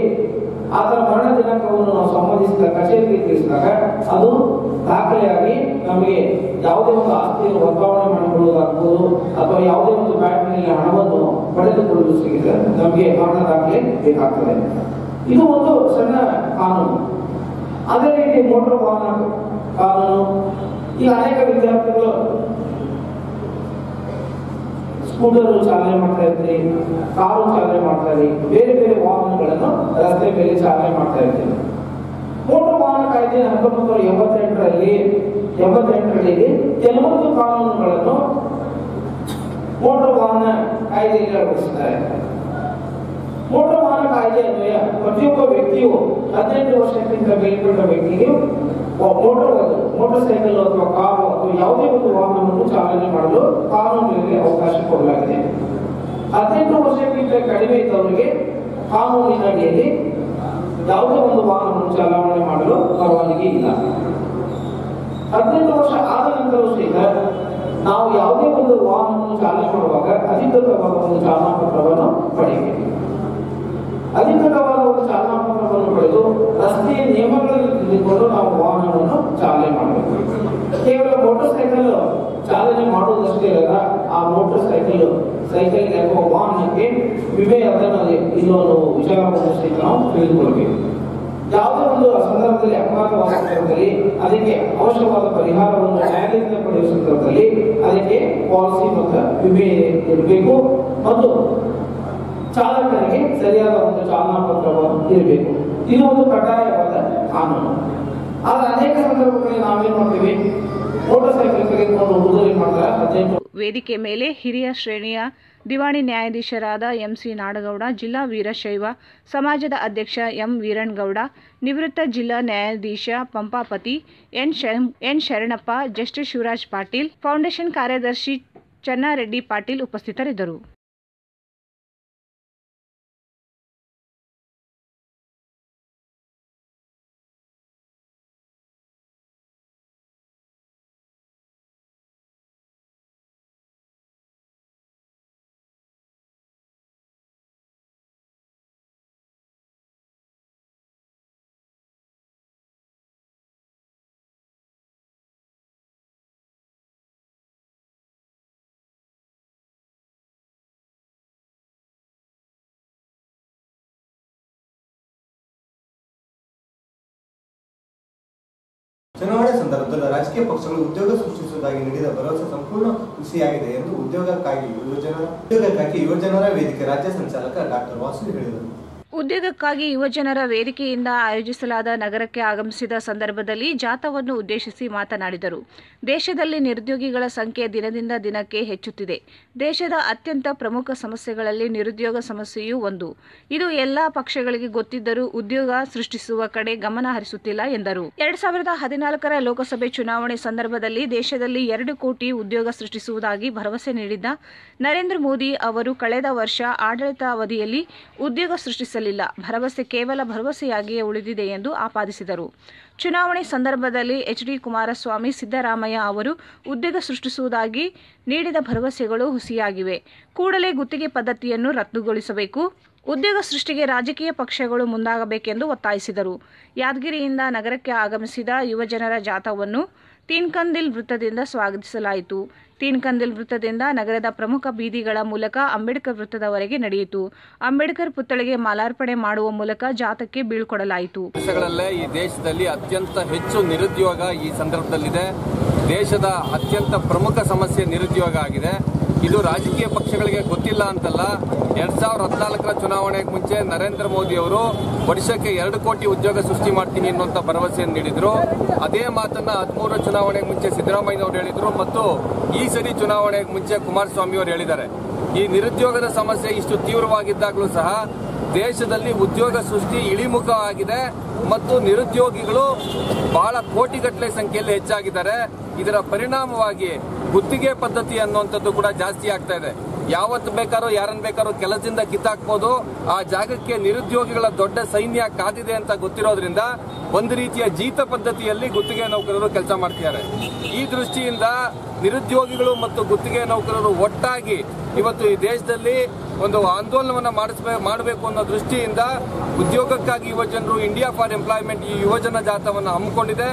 ಆತನ ಮರಣ ದಿನಾಂಕವನ್ನು ನಾವು ಸಂಬಂಧಿಸಿದ ಕಚೇರಿಗೆ ತಿಳಿಸಿದಾಗ ಅದು ದಾಖಲೆಯಾಗಿ ನಮಗೆ ಯಾವುದೇ ಒಂದು ಆಸ್ತಿಯನ್ನು ವರ್ಗಾವಣೆ ಮಾಡಿಕೊಳ್ಳುವುದಾಗಬಹುದು ಅಥವಾ ಯಾವುದೇ ಒಂದು ಬ್ಯಾಂಕಿನಲ್ಲಿ ಹಣವನ್ನು ಪಡೆದುಕೊಳ್ಳಲು ಸಿಗಿದ್ರೆ ನಮಗೆ ಮರಣ ದಾಖಲೆ ಬೇಕಾಗ್ತದೆ. ಇದು ಒಂದು ಸಣ್ಣ ಕಾನೂನು. ಅದೇ ರೀತಿ ಮೋಟಾರ್ ವಾಹನ ಕಾನೂನು. ಈಗ ಅನೇಕ ವಿದ್ಯಾರ್ಥಿಗಳು ಸ್ಕೂಟರ್ ಚಾಲನೆ ಮಾಡ್ತಾ ಇರ್ತೀರಿ, ಕಾರು ಚಾಲನೆ ಮಾಡ್ತಾ ಇರಿ, ಬೇರೆ ಬೇರೆ ವಾಹನಗಳನ್ನು ರಸ್ತೆ ಮೇಲೆ ಚಾಲನೆ ಮಾಡ್ತಾ ಇರ್ತೀರಿ. ಮೋಟಾರ್ ವಾಹನ ಕಾಯ್ದೆ 1988ರಲ್ಲಿ ಕೆಲವೊಂದು ಕಾನೂನುಗಳನ್ನು ಮೋಟಾರ್ ವಾಹನ ಕಾಯ್ದೆಯಲ್ಲಿ ಅಳವಡಿಸಿದ್ದಾರೆ. ಮೋಟಾರ್ ವಾಹನ ಕಾಯ್ದೆ ಅನ್ವಯ ಪ್ರತಿಯೊಬ್ಬ ವ್ಯಕ್ತಿಯು 18 ವರ್ಷಕ್ಕಿಂತ ಮೇಲ್ಪಟ್ಟ ವ್ಯಕ್ತಿಗೆ ಮೋಟಾರ್ ಸೈಕಲ್ ಅಥವಾ ಕಾರು ಅಥವಾ ಯಾವುದೇ ಒಂದು ವಾಹನವನ್ನು ಚಾಲನೆ ಮಾಡಲು ಕಾನೂನಿನಲ್ಲಿ ಅವಕಾಶ ಕೊಡಲಾಗಿದೆ. 18 ವರ್ಷಕ್ಕಿಂತ ಕಡಿಮೆ ಇದ್ದವರಿಗೆ ಕಾನೂನಿನ ಅಡಿಯಲ್ಲಿ ಯಾವುದೇ ಒಂದು ವಾಹನವನ್ನು ಚಾಲನೆ ಮಾಡಲು ಪರವಾನಗಿ ಇಲ್ಲ. 18 ವರ್ಷ ಆದ ನಂತರವೂ ಸಹಿತ ನಾವು ಯಾವುದೇ ಒಂದು ವಾಹನವನ್ನು ಚಾಲನೆ ಮಾಡುವಾಗ ಅಧಿಕೃತವಾದ ಒಂದು ಚಾಲನಾ ಪತ್ರವನ್ನು ಪಡೆಯಬೇಕು. ಅಧಿಕೃತವಾದ ಒಂದು ಚಾಲನಾ ಪತ್ರವನ್ನು ಪಡೆದು ರಸ್ತೆಯ ನಿಯಮಗಳಲ್ಲಿ ತಿಳಿದುಕೊಂಡು ನಾವು ವಾಹನವನ್ನು ಚಾಲನೆ ಮಾಡಬೇಕು. ಕೇವಲ ಮೋಟಾರ್ ಸೈಕಲ್ ಚಾಲನೆ ಮಾಡುವುದಷ್ಟೇ ಅಲ್ಲ, ಆ ಮೋಟಾರ್ ಸೈಕಲ್ಗೆ ಅಥವಾ ವಾಹನಕ್ಕೆ ವಿಮೆ ಅದನ್ನು ಇಲ್ಲೋ ವಿಚಾರವನ್ನು ಸಹಿತ ನಾವು ತಿಳಿದುಕೊಳ್ಬೇಕು. ಯಾವುದೇ ಒಂದು ಸಂದರ್ಭದಲ್ಲಿ ಅಪಘಾತವಾದ ಸಂದರ್ಭದಲ್ಲಿ ಅದಕ್ಕೆ ಅವಶ್ಯವಾದ ಪರಿಹಾರವನ್ನು ನ್ಯಾಯಾಲಯದಿಂದ ಪಡೆಯುವ ಸಂದರ್ಭದಲ್ಲಿ ಅದಕ್ಕೆ ಪಾಲಿಸಿ ಮತ್ತು ವಿಮೆ ಇರಬೇಕು ಮತ್ತು ಚಾಲಕರಿಗೆ ಸರಿಯಾದ ಒಂದು ಚಾಲನಾ ಪತ್ರವನ್ನು ಇರಬೇಕು. ಇದು ಒಂದು ಕಡ್ಡಾಯವಾದ ಕಾನೂನು. ಆದ್ರೆ ಅನೇಕ ಸಂದರ್ಭಗಳಲ್ಲಿ ನಾವೇನ್ ಮಾಡ್ತೀವಿ, ಮೋಟಾರ್ ಸೈಕಲ್ ತೆಗೆದುಕೊಂಡು ಹುಡುಗರು ಏನ್ ಮಾಡ್ತಾರೆ 18. ವೇದಿಕೆ ಮೇಲೆ ಹಿರಿಯ ಶ್ರೇಣಿಯ ದಿವಾಣಿ ನ್ಯಾಯಾಧೀಶರಾದ ಎಂಸಿ ನಾಡಗೌಡ, ಜಿಲ್ಲಾ ವೀರಶೈವ ಸಮಾಜದ ಅಧ್ಯಕ್ಷ ಎಂ ವೀರಣ್ಣಗೌಡ, ನಿವೃತ್ತ ಜಿಲ್ಲಾ ನ್ಯಾಯಾಧೀಶ Pampapati, N Sharanappa, justice Shivraj Patil, foundation ಕಾರ್ಯದರ್ಶಿ ಚನ್ನಾರೆಡ್ಡಿ ಪಾಟೀಲ್ ಉಪಸ್ಥಿತರಿದ್ದರು. ಚುನಾವಣೆ ಸಂದರ್ಭದಲ್ಲಿ ರಾಜಕೀಯ ಪಕ್ಷಗಳು ಉದ್ಯೋಗ ಸೃಷ್ಟಿಸುವುದಾಗಿ ನೀಡಿದ ಭರವಸೆ ಸಂಪೂರ್ಣ ಹುಸಿಯಾಗಿದೆ ಎಂದು ಉದ್ಯೋಗಕ್ಕಾಗಿ ಯುವಜನರ ವೇದಿಕೆ ರಾಜ್ಯ ಸಂಚಾಲಕ ಡಾಕ್ಟರ್ ವಾಸು ಹೇಳಿದರು. ಉದ್ಯೋಗಕ್ಕಾಗಿ ಯುವಜನರ ವೇದಿಕೆಯಿಂದ ಆಯೋಜಿಸಲಾದ ನಗರಕ್ಕೆ ಆಗಮಿಸಿದ ಸಂದರ್ಭದಲ್ಲಿ ಜಾಥಾವನ್ನು ಉದ್ದೇಶಿಸಿ ಮಾತನಾಡಿದರು. ದೇಶದಲ್ಲಿ ನಿರುದ್ಯೋಗಿಗಳ ಸಂಖ್ಯೆ ದಿನದಿಂದ ದಿನಕ್ಕೆ ಹೆಚ್ಚುತ್ತಿದೆ. ದೇಶದ ಅತ್ಯಂತ ಪ್ರಮುಖ ಸಮಸ್ಯೆಗಳಲ್ಲಿ ನಿರುದ್ಯೋಗ ಸಮಸ್ಯೆಯೂ ಒಂದು. ಇದು ಎಲ್ಲ ಪಕ್ಷಗಳಿಗೆ ಗೊತ್ತಿದ್ದರೂ ಉದ್ಯೋಗ ಸೃಷ್ಟಿಸುವ ಕಡೆ ಗಮನ ಹರಿಸುತ್ತಿಲ್ಲ ಎಂದರು. 2014ರ ಲೋಕಸಭೆ ಚುನಾವಣೆ ಸಂದರ್ಭದಲ್ಲಿ ದೇಶದಲ್ಲಿ 2 ಕೋಟಿ ಉದ್ಯೋಗ ಸೃಷ್ಟಿಸುವುದಾಗಿ ಭರವಸೆ ನೀಡಿದ್ದ ನರೇಂದ್ರ ಮೋದಿ ಅವರು ಕಳೆದ ವರ್ಷ ಆಡಳಿತಾವಧಿಯಲ್ಲಿ ಉದ್ಯೋಗ ಸೃಷ್ಟಿಸಲಿಲ್ಲ. ಭರವಸೆ ಕೇವಲ ಭರವಸೆಯಾಗಿಯೇ ಉಳಿದಿದೆ ಎಂದು ಆಪಾದಿಸಿದರು. ಚುನಾವಣೆ ಸಂದರ್ಭದಲ್ಲಿ ಎಚ್.ಡಿ. ಕುಮಾರಸ್ವಾಮಿ, ಸಿದ್ದರಾಮಯ್ಯ ಅವರು ಉದ್ಯೋಗ ಸೃಷ್ಟಿಸುವುದಾಗಿ ನೀಡಿದ ಭರವಸೆಗಳು ಹುಸಿಯಾಗಿವೆ. ಕೂಡಲೇ ಗುತ್ತಿಗೆ ಪದ್ಧತಿಯನ್ನು ರದ್ದುಗೊಳಿಸಬೇಕು. ಉದ್ಯೋಗ ಸೃಷ್ಟಿಗೆ ರಾಜಕೀಯ ಪಕ್ಷಗಳು ಮುಂದಾಗಬೇಕೆಂದು ಒತ್ತಾಯಿಸಿದರು. ಯಾದಗಿರಿಯಿಂದ ನಗರಕ್ಕೆ ಆಗಮಿಸಿದ ಯುವಜನರ ಜಾಥಾವನ್ನು ತೀನ್ಕಂದಿಲ್ ವೃತ್ತದಿಂದ ಸ್ವಾಗತಿಸಲಾಯಿತು. ತೀನ್ಕಂದಿಲ್ ವೃತ್ತದಿಂದ ನಗರದ ಪ್ರಮುಖ ಬೀದಿಗಳ ಮೂಲಕ ಅಂಬೇಡ್ಕರ್ ವೃತ್ತದವರೆಗೆ ನಡೆಯಿತು. ಅಂಬೇಡ್ಕರ್ ಪುತ್ಥಳಿಗೆ ಮಾಲಾರ್ಪಣೆ ಮಾಡುವ ಮೂಲಕ ಜಾಥಾಕ್ಕೆ ಬೀಳ್ಕೊಡಲಾಯಿತು. ವರ್ಷಗಳಲ್ಲೇ ಈ ದೇಶದಲ್ಲಿ ಅತ್ಯಂತ ಹೆಚ್ಚು ನಿರುದ್ಯೋಗ ಈ ಸಂದರ್ಭದಲ್ಲಿದೆ. ದೇಶದ ಅತ್ಯಂತ ಪ್ರಮುಖ ಸಮಸ್ಯೆ ನಿರುದ್ಯೋಗ ಆಗಿದೆ. ಇದು ರಾಜಕೀಯ ಪಕ್ಷಗಳಿಗೆ ಗೊತ್ತಿಲ್ಲ ಅಂತಲ್ಲ. 2014ರ ಚುನಾವಣೆಗೆ ಮುಂಚೆ ನರೇಂದ್ರ ಮೋದಿ ಅವರು ವರ್ಷಕ್ಕೆ 2 ಕೋಟಿ ಉದ್ಯೋಗ ಸೃಷ್ಟಿ ಮಾಡ್ತೀನಿ ಅನ್ನುವಂಥ ಭರವಸೆಯನ್ನು ನೀಡಿದ್ರು. ಅದೇ ಮಾತನ್ನ 13ರ ಚುನಾವಣೆಗೆ ಮುಂಚೆ ಸಿದ್ದರಾಮಯ್ಯ ಹೇಳಿದ್ರು ಮತ್ತು ಈ ಸರಿ ಚುನಾವಣೆಗೆ ಮುಂಚೆ ಕುಮಾರಸ್ವಾಮಿ ಅವರು ಹೇಳಿದ್ದಾರೆ. ಈ ನಿರುದ್ಯೋಗದ ಸಮಸ್ಯೆ ಇಷ್ಟು ತೀವ್ರವಾಗಿದ್ದಾಗಲೂ ಸಹ ದೇಶದಲ್ಲಿ ಉದ್ಯೋಗ ಸೃಷ್ಟಿ ಇಳಿಮುಖವಾಗಿದೆ ಮತ್ತು ನಿರುದ್ಯೋಗಿಗಳು ಬಹಳ ಕೋಟಿಗಟ್ಟಲೆ ಸಂಖ್ಯೆಯಲ್ಲಿ ಹೆಚ್ಚಾಗಿದ್ದಾರೆ. ಇದರ ಪರಿಣಾಮವಾಗಿ ಗುತ್ತಿಗೆ ಪದ್ಧತಿ ಅನ್ನುವಂಥದ್ದು ಕೂಡ ಜಾಸ್ತಿ ಆಗ್ತಾ ಇದೆ. ಯಾವತ್ತು ಬೇಕಾದ್ರೂ ಯಾರನ್ನು ಬೇಕಾದ್ರೂ ಕೆಲಸದಿಂದ ಕಿತ್ತಾಕ್ಬೋದು. ಆ ಜಾಗಕ್ಕೆ ನಿರುದ್ಯೋಗಿಗಳ ದೊಡ್ಡ ಸೈನ್ಯ ಕಾದಿದೆ ಅಂತ ಗೊತ್ತಿರೋದ್ರಿಂದ ಒಂದು ರೀತಿಯ ಜೀತ ಪದ್ಧತಿಯಲ್ಲಿ ಗುತ್ತಿಗೆ ನೌಕರರು ಕೆಲಸ ಮಾಡ್ತಿದ್ದಾರೆ. ಈ ದೃಷ್ಟಿಯಿಂದ ನಿರುದ್ಯೋಗಿಗಳು ಮತ್ತು ಗುತ್ತಿಗೆ ನೌಕರರು ಒಟ್ಟಾಗಿ ಇವತ್ತು ಈ ದೇಶದಲ್ಲಿ ಒಂದು ಆಂದೋಲನವನ್ನು ಮಾಡಬೇಕು ಅನ್ನೋ ದೃಷ್ಟಿಯಿಂದ ಉದ್ಯೋಗಕ್ಕಾಗಿ ಯುವಜನರು ಇಂಡಿಯಾ ಫಾರ್ ಎಂಪ್ಲಾಯ್ಮೆಂಟ್ ಈ ಯುವಜನ ಜಾಥಾವನ್ನು ಹಮ್ಮಿಕೊಂಡಿದೆ.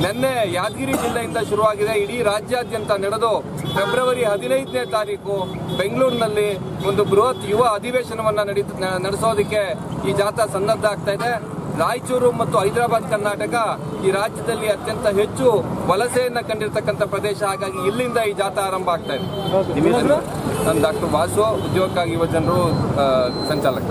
ನಿನ್ನೆ ಯಾದಗಿರಿ ಜಿಲ್ಲೆಯಿಂದ ಶುರುವಾಗಿದೆ. ಇಡೀ ರಾಜ್ಯಾದ್ಯಂತ ನಡೆದು ಫೆಬ್ರವರಿ 15ನೇ ತಾರೀಕು ಬೆಂಗಳೂರಿನಲ್ಲಿ ಒಂದು ಬೃಹತ್ ಯುವ ಅಧಿವೇಶನವನ್ನು ನಡೆಸೋದಕ್ಕೆ ಈ ಜಾಥಾ ಸನ್ನದ್ಧ ಆಗ್ತಾ ಇದೆ. ರಾಯಚೂರು ಮತ್ತು ಹೈದರಾಬಾದ್ ಕರ್ನಾಟಕ ಈ ರಾಜ್ಯದಲ್ಲಿ ಅತ್ಯಂತ ಹೆಚ್ಚು ವಲಸೆಯನ್ನ ಕಂಡಿರ್ತಕ್ಕಂಥ ಪ್ರದೇಶ. ಹಾಗಾಗಿ ಇಲ್ಲಿಂದ ಈ ಜಾಥಾ ಆರಂಭ ಆಗ್ತಾ ಇದೆ. ನಾನು ಡಾಕ್ಟರ್ ವಾಸು, ಉದ್ಯೋಗಕ್ಕಾಗಿ ಯುವಜನರು ಸಂಚಾಲಕ.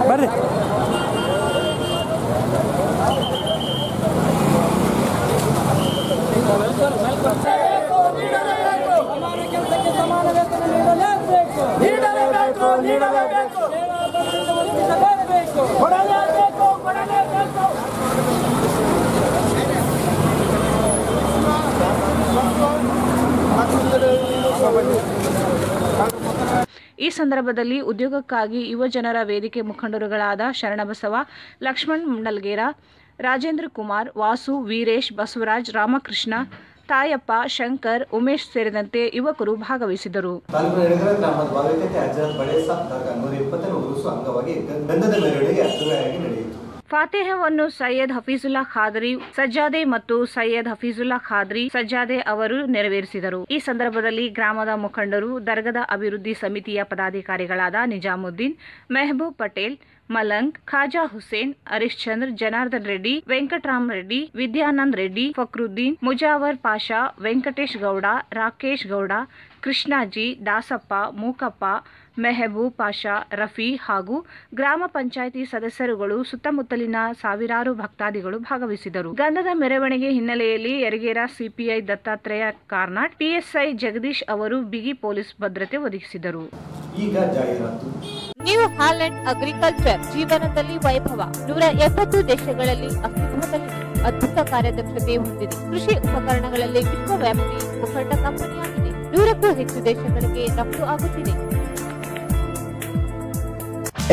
ಬರ್ರಿ ಈ ಸಂದರ್ಭದಲ್ಲಿ ಉದ್ಯೋಗಕ್ಕಾಗಿ ಯುವಜನರ ವೇದಿಕೆ ಮುಖಂಡರುಗಳಾದ ಶರಣಬಸವ, ಲಕ್ಷ್ಮಣ್ ಮಂಡಲ್ಗೇರ, ರಾಜೇಂದ್ರ ಕುಮಾರ್, ವಾಸು, ವೀರೇಶ್, ಬಸವರಾಜ್, ರಾಮಕೃಷ್ಣ, ತಾಯಪ್ಪ, ಶಂಕರ್, ಉಮೇಶ್ ಸೇರಿದಂತೆ ಯುವಕರು ಭಾಗವಹಿಸಿದರು. ತಾಲೂಕಿನ ಯಡಗೆರೆ ಗ್ರಾಮದ ಭಾಗಕ್ಕೆ ಹಜರತ್ ಬಡೇ ಸಾಬ್ ದರ್ಗಾ 120ನೇ ಉರುಸು ಅಂಗವಾಗಿ ಗಂಧದ ಮೆರವಣಿಗೆ ಅದ್ದೂರಿಯಾಗಿ ನಡೆಯಿತು. ಫಾತಿಹವನ್ನು ಸೈಯದ್ ಹಫೀಜುಲ್ಲಾ ಖಾದ್ರಿ ಸಜ್ಜಾದೆ ಮತ್ತು ಸೈಯದ್ ಹಫೀಜುಲ್ಲಾ ಖಾದ್ರಿ ಸಜ್ಜಾದೆ ಅವರು ನೆರವೇರಿಸಿದರು. ಈ ಸಂದರ್ಭದಲ್ಲಿ ಗ್ರಾಮದ ಮುಖಂಡರು, ದರ್ಗದ ಅಭಿವೃದ್ಧಿ ಸಮಿತಿಯ ಪದಾಧಿಕಾರಿಗಳಾದ ನಿಜಾಮುದ್ದೀನ್, ಮೆಹಬೂಬ್ ಪಟೇಲ್, ಮಲಂಗ್, ಖಾಜಾ ಹುಸೇನ್, ಹರೀಶ್ ಚಂದ್ರ, ಜನಾರ್ದನ್ ರೆಡ್ಡಿ, ವೆಂಕಟರಾಮ್ ರೆಡ್ಡಿ, ವಿದ್ಯಾನಂದ್ ರೆಡ್ಡಿ, ಫಕ್ರುದ್ದೀನ್, ಮುಜಾವರ್ ಪಾಷಾ, ವೆಂಕಟೇಶ್ ಗೌಡ, ರಾಕೇಶ್ ಗೌಡ, ಕೃಷ್ಣಾಜಿ, ದಾಸಪ್ಪ, ಮೂಕಪ್ಪ, ಮೆಹಬೂಬ್ ಪಾಷಾ, ರಫಿ ಹಾಗೂ ಗ್ರಾಮ ಪಂಚಾಯಿತಿ ಸದಸ್ಯರುಗಳು ಸುತ್ತಮುತ್ತಲಿನ ಸಾವಿರಾರು ಭಕ್ತಾದಿಗಳು ಭಾಗವಹಿಸಿದರು. ಗಂಧದ ಮೆರವಣಿಗೆ ಹಿನ್ನೆಲೆಯಲ್ಲಿ ಯರಗೇರ ಸಿಪಿಐ ದತ್ತಾತ್ರೇಯ ಕಾರ್ನಾಡ್, ಪಿಎಸ್ಐ ಜಗದೀಶ್ ಅವರು ಬಿಗಿ ಪೊಲೀಸ್ ಭದ್ರತೆ ಒದಗಿಸಿದರು. ಈಗ ಜಾಹೀರಾತು. ನ್ಯೂ ಹಾಲೆಂಡ್ ಅಗ್ರಿಕಲ್ಚರ್ ಜೀವನದಲ್ಲಿ ವೈಭವ 170 ದೇಶಗಳಲ್ಲಿ ಅಸ್ತಿತ್ವದಲ್ಲಿದೆ. ಅದ್ಭುತ ಕಾರ್ಯದಕ್ಷತೆ ಹೊಂದಿದೆ. ಕೃಷಿ ಉಪಕರಣಗಳಲ್ಲಿ ವಿಶ್ವವ್ಯಾಪಿ ಮುಖಂಡ ಕಂಪನಿಯಾಗಿದೆ. 100ಕ್ಕೂ ಹೆಚ್ಚು ದೇಶಗಳಿಗೆ ರಫ್ತು ಆಗುತ್ತಿದೆ.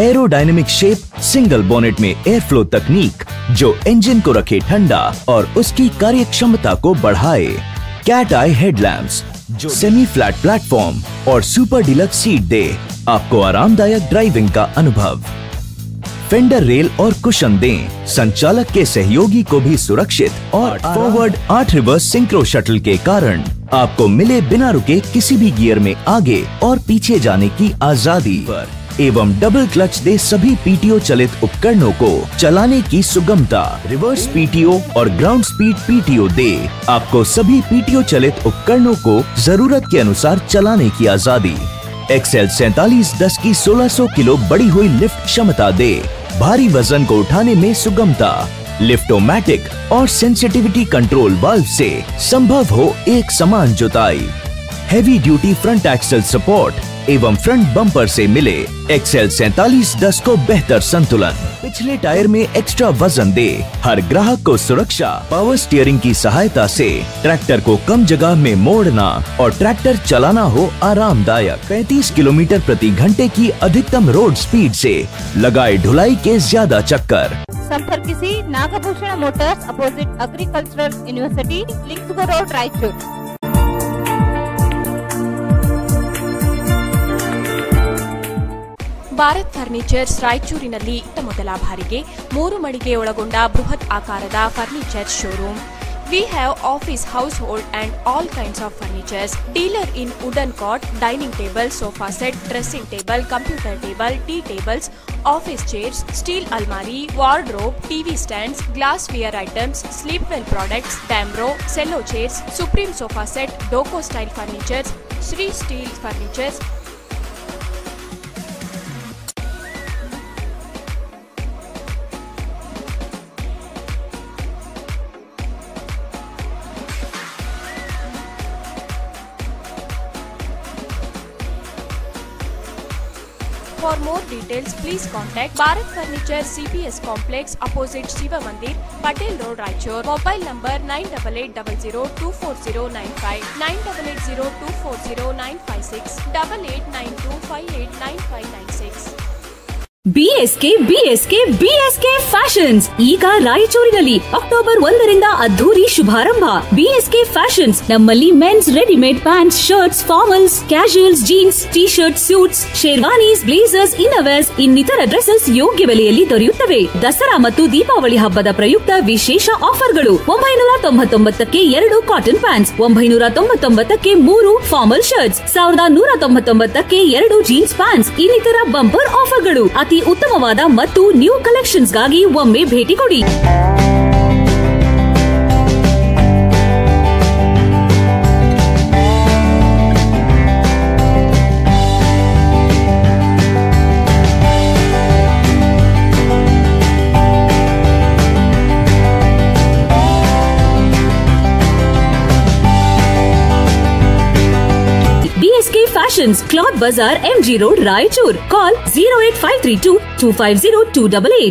एरोडायनेमिक शेप सिंगल बोनेट में एयर फ्लो तकनीक जो इंजन को रखे ठंडा और उसकी कार्य क्षमता को बढ़ाए। कैट आई हेडलैम्प्स जो सेमी फ्लैट प्लेटफॉर्म और सुपर डिलक्स सीट दे आपको आरामदायक ड्राइविंग का अनुभव। फेंडर रेल और कुशन दें संचालक के सहयोगी को भी सुरक्षित और फॉरवर्ड 8 रिवर्स सिंक्रो शटल के कारण आपको मिले बिना रुके किसी भी गियर में आगे और पीछे जाने की आजादी एवं डबल क्लच दे सभी पीटीओ चलित उपकरणों को चलाने की सुगमता। रिवर्स पीटीओ और ग्राउंड स्पीड पीटीओ दे आपको सभी पीटीओ चलित उपकरणों को जरूरत के अनुसार चलाने की आजादी। एक्सेल 4710 की 1600 किलो बढ़ी हुई लिफ्ट क्षमता दे भारी वजन को उठाने में सुगमता। लिफ्टोमैटिक और सेंसिटिविटी कंट्रोल वाल्व से संभव हो एक समान जुताई। Heavy duty front axle support एवं फ्रंट बम्पर से मिले एक्सेल 4710 को बेहतर संतुलन। पिछले टायर में एक्स्ट्रा वजन दे हर ग्राहक को सुरक्षा। पावर स्टीयरिंग की सहायता से ट्रैक्टर को कम जगह में मोड़ना और ट्रैक्टर चलाना हो आरामदायक। 35 किलोमीटर प्रति घंटे की अधिकतम रोड स्पीड से लगाए ढुलाई के ज्यादा चक्कर। संपर्किसी Nagabhushan motors opposite agricultural university, Lingasugur road, Raichur. Bharat furnitures ರಾಯಚೂರಿನಲ್ಲಿ ಮೊದಲ ಬಾರಿಗೆ 3 ಮಳಿಗೆ ಒಳಗೊಂಡ ಬೃಹತ್ ಆಕಾರದ furniture showroom. We have office, household and all kinds of furnitures. Dealer in wooden cot, dining table, sofa set, dressing table, computer table, tea tables, office chairs, steel almari, wardrobe, TV stands, glassware items, sleepwell products, Damro, cello chairs, Supreme sofa set, Doco style furnitures, Sri steel furnitures. For more details, please contact Bharat Furniture CPS Complex opposite Shiva Mandir, Patel Road, Raichur. Mobile number 9880240959, 9880240956, 8892589596. BSK fashions ಈಗ ರಾಯಚೂರಿನಲ್ಲಿ ಅಕ್ಟೋಬರ್ 1ರಿಂದ ಅದ್ದೂರಿ ಶುಭಾರಂಭ. ಬಿಎಸ್ಕೆ ಫ್ಯಾಷನ್ಸ್ ನಮ್ಮಲ್ಲಿ men's readymade pants, shirts, formals, casuals, jeans, T shirt, suits, sherwanis, blazers, innerwears ಇನ್ನಿತರ ಡ್ರೆಸಸ್ ಯೋಗ್ಯ ಬೆಲೆಯಲ್ಲಿ ದೊರೆಯುತ್ತವೆ. ದಸರಾ ಮತ್ತು ದೀಪಾವಳಿ ಹಬ್ಬದ ಪ್ರಯುಕ್ತ ವಿಶೇಷ ಆಫರ್ಗಳು. 999ಕ್ಕೆ 2 ಕಾಟನ್ ಪ್ಯಾಂಟ್ಸ್, 999ಕ್ಕೆ 3 ಫಾರ್ಮಲ್ ಶರ್ಟ್ಸ್, 1199ಕ್ಕೆ 2 ಜೀನ್ಸ್ ಪ್ಯಾಂಟ್ಸ್ ಇನ್ನಿತರ ಬಂಪರ್ ಆಫರ್ಗಳು. ಅತಿ ಉತ್ತಮವಾದ ಮತ್ತು ನ್ಯೂ ಕಲೆಕ್ಷನ್ಸ್ಗಾಗಿ ಒಮ್ಮೆ ಭೇಟಿ ಕೊಡಿ. Fashions, Cloth Bazaar, MG Road, Raichur. Call 08532-250-288.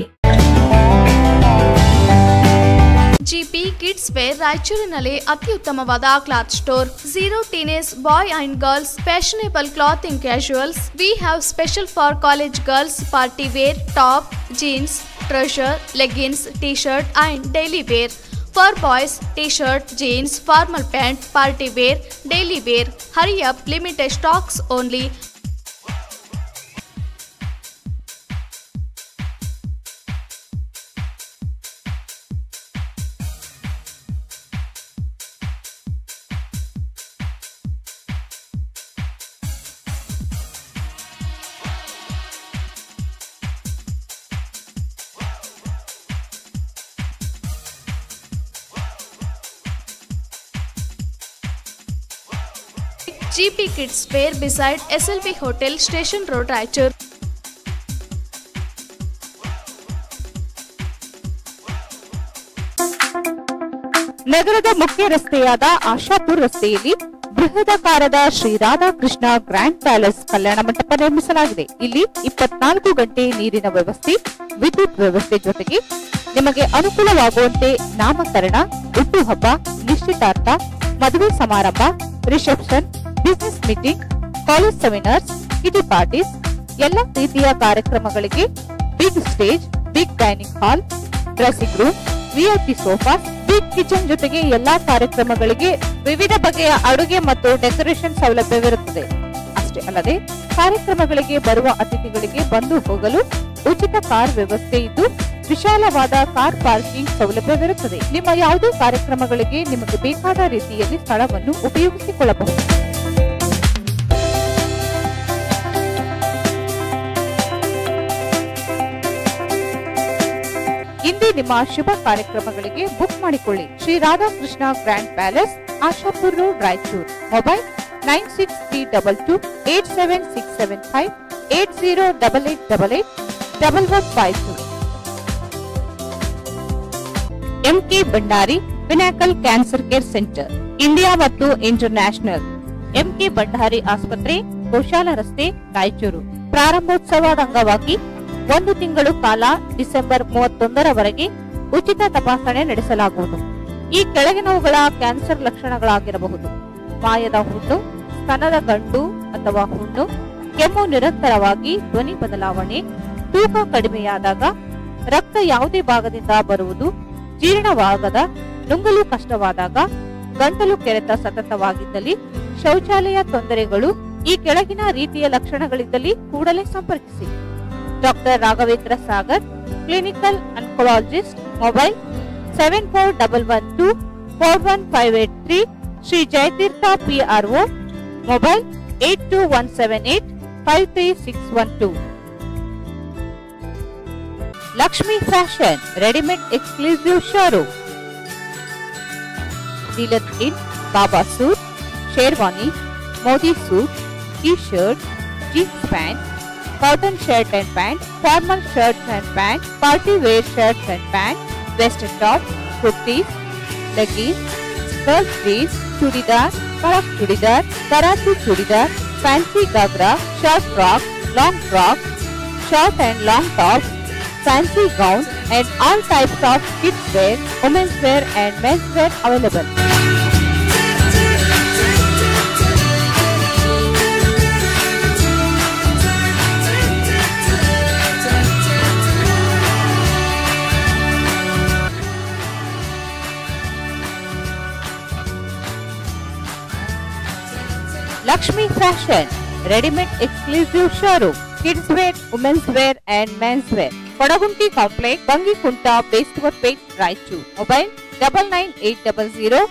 GP kids wear ರಾಯಚೂರಿನಲ್ಲಿ ಅತ್ಯುತ್ತಮವಾದ cloth store. 0 teenage boy and girls fashionable clothing casuals. We have special for college girls party wear, top, jeans, trouser, leggings, t-shirt and daily wear. For boys, t-shirt, jeans, formal pant, party wear, daily wear. Hurry up, limited stocks only. GP Kids Wear beside SLV Hotel, Station Road, Raichur. ನಗರದ ಮುಖ್ಯ ರಸ್ತೆಯಾದ ಆಶಾಪುರ್ ರಸ್ತೆಯಲ್ಲಿ ಬೃಹದಾಕಾರದ ಶ್ರೀ ರಾಧಾಕೃಷ್ಣ ಗ್ರ್ಯಾಂಡ್ ಪ್ಯಾಲೇಸ್ ಕಲ್ಯಾಣ ಮಂಟಪ ನಿರ್ಮಿಸಲಾಗಿದೆ. ಇಲ್ಲಿ 24 ಗಂಟೆ ನೀರಿನ ವ್ಯವಸ್ಥೆ, ವಿದ್ಯುತ್ ವ್ಯವಸ್ಥೆ ಜೊತೆಗೆ ನಿಮಗೆ ಅನುಕೂಲವಾಗುವಂತೆ ನಾಮಕರಣ, ಹುಟ್ಟುಹಬ್ಬ, ನಿಶ್ಚಿತಾರ್ಥ, ಮದುವೆ ಸಮಾರಂಭ, reception, business meeting, college seminars, kitty parties ಎಲ್ಲ ರೀತಿಯ ಕಾರ್ಯಕ್ರಮಗಳಿಗೆ big stage, big dining hall, dressing room, VIP sofa, big kitchen ಜೊತೆಗೆ ಎಲ್ಲಾ ಕಾರ್ಯಕ್ರಮಗಳಿಗೆ ವಿವಿಧ ಬಗೆಯ ಅಡುಗೆ ಮತ್ತು ಡೆಕೋರೇಷನ್ ಸೌಲಭ್ಯವಿರುತ್ತದೆ. ಅಷ್ಟೇ ಅಲ್ಲದೆ ಕಾರ್ಯಕ್ರಮಗಳಿಗೆ ಬರುವ ಅತಿಥಿಗಳಿಗೆ ಬಂದು ಹೋಗಲು ಉಚಿತ ಕಾರ್ ವ್ಯವಸ್ಥೆ ಇದ್ದು ವಿಶಾಲವಾದ ಕಾರ್ ಪಾರ್ಕಿಂಗ್ ಸೌಲಭ್ಯವಿರುತ್ತದೆ. ನಿಮ್ಮ ಯಾವುದೇ ಕಾರ್ಯಕ್ರಮಗಳಿಗೆ ನಿಮಗೆ ಬೇಕಾದ ರೀತಿಯಲ್ಲಿ ಸ್ಥಳವನ್ನು ಉಪಯೋಗಿಸಿಕೊಳ್ಳಬಹುದು. ಇಂದೇ ನಿಮ್ಮ ಶುಭ ಕಾರ್ಯಕ್ರಮಗಳಿಗೆ ಬುಕ್ ಮಾಡಿಕೊಳ್ಳಿ. Shri Radhakrishna grand palace, Ashapur road, Raichur. Mobile 9632287675 8088881152. MK Bhandari pinnacle cancer care centre, India ಮತ್ತು ಇಂಟರ್ನ್ಯಾಷನಲ್. ಎಂಕೆ ಭಂಡಾರಿ ಆಸ್ಪತ್ರೆ, ಗೋಶಾಲ ರಸ್ತೆ, ರಾಯಚೂರು. ಪ್ರಾರಂಭೋತ್ಸವದ ಅಂಗವಾಗಿ 1 ತಿಂಗಳು ಕಾಲ ಡಿಸೆಂಬರ್ 31ರವರೆಗೆ ಉಚಿತ ತಪಾಸಣೆ ನಡೆಸಲಾಗುವುದು. ಈ ಕೆಳಗಿನವುಗಳ ಕ್ಯಾನ್ಸರ್ ಲಕ್ಷಣಗಳಾಗಿರಬಹುದು: ಮಾಯದ ಹುಣ್ಣು, ಸ್ತನದ ಗಂಟು ಅಥವಾ ಹುಣ್ಣು, ಕೆಮ್ಮು ನಿರಂತರವಾಗಿ, ಧ್ವನಿ ಬದಲಾವಣೆ, ತೂಕ ಕಡಿಮೆಯಾದಾಗ, ರಕ್ತ ಯಾವುದೇ ಭಾಗದಿಂದ ಬರುವುದು, ಜೀರ್ಣವಾಗದ, ನುಂಗಲು ಕಷ್ಟವಾದಾಗ, ಗಂಟಲು ಕೆರೆತ ಸತತವಾಗಿದ್ದಲ್ಲಿ, ಶೌಚಾಲಯ ತೊಂದರೆಗಳು, ಈ ಕೆಳಗಿನ ರೀತಿಯ ಲಕ್ಷಣಗಳಿದ್ದಲ್ಲಿ ಕೂಡಲೇ ಸಂಪರ್ಕಿಸಿ. Doctor Raghavendra Sagar, clinical oncologist. Mobile 7411241583. Shri Jayatirtha PRO. Mobile 8217853612. Lakshmi fashion readymade exclusive showroom. Dealer in Baba suit, sherwani, Modi suit, T shirt, jeans pant, cotton shirt and pant, formal shirts and pant, party wear shirts and pant, western top, kurtis, leggings, skirt jeans, chudidar, karak chudidar, karachi chudidar, fancy gagra, short frock, long frock, short and long tops, fancy gowns and all types of kids wear, women's wear and men's wear available. Lakshmi Fashion, ready-made exclusive showroom, kids wear, women's wear and men's wear. Kodagunti Complex, Bangikunta, Bestwar-Pet, Raichur. Mobile 99800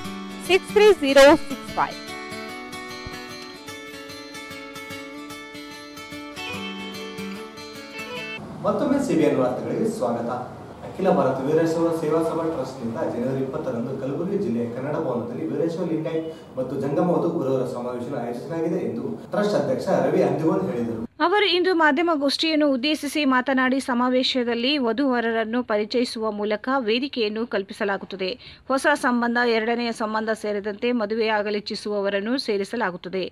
63065. ಮತ್ತೊಮ್ಮೆ ಸಿಬಿಎನ್ ವಾರ್ತೆಗಳಿಗೆ ಸ್ವಾಗತ. ಅಖಿಲ ಭಾರತ ವೀರಶೈವ ಸೇವಾ ಸಭಾ ಟ್ರಸ್ಟ್ನಿಂದ ಜನವರಿ 20ರಂದು ಕಲಬುರಗಿ ಜಿಲ್ಲೆಯ ಕನ್ನಡ ಭವನದಲ್ಲಿ ವೀರಶೈವ ಲಿಂಗಾಯತ್ ಮತ್ತು ಜಂಗಮ ವಧು ಗುರುವರ ಸಮಾವೇಶ ಆಯೋಜಿಸಲಾಗಿದೆ ಎಂದು ಟ್ರಸ್ಟ್ ಅಧ್ಯಕ್ಷ ರವಿ ಅಂದಿಗೋನ್ ಹೇಳಿದರು. ಅವರು ಇಂದು ಮಾಧ್ಯಮಗೋಷ್ಠಿಯನ್ನು ಉದ್ದೇಶಿಸಿ ಮಾತನಾಡಿ, ಸಮಾವೇಶದಲ್ಲಿ ವಧುವರರನ್ನು ಪರಿಚಯಿಸುವ ಮೂಲಕ ವೇದಿಕೆಯನ್ನು ಕಲ್ಪಿಸಲಾಗುತ್ತದೆ. ಹೊಸ ಸಂಬಂಧ, ಎರಡನೆಯ ಸಂಬಂಧ ಸೇರಿದಂತೆ ಮದುವೆಯಾಗಲಿಚ್ಛಿಸುವವರನ್ನು ಸೇರಿಸಲಾಗುತ್ತದೆ.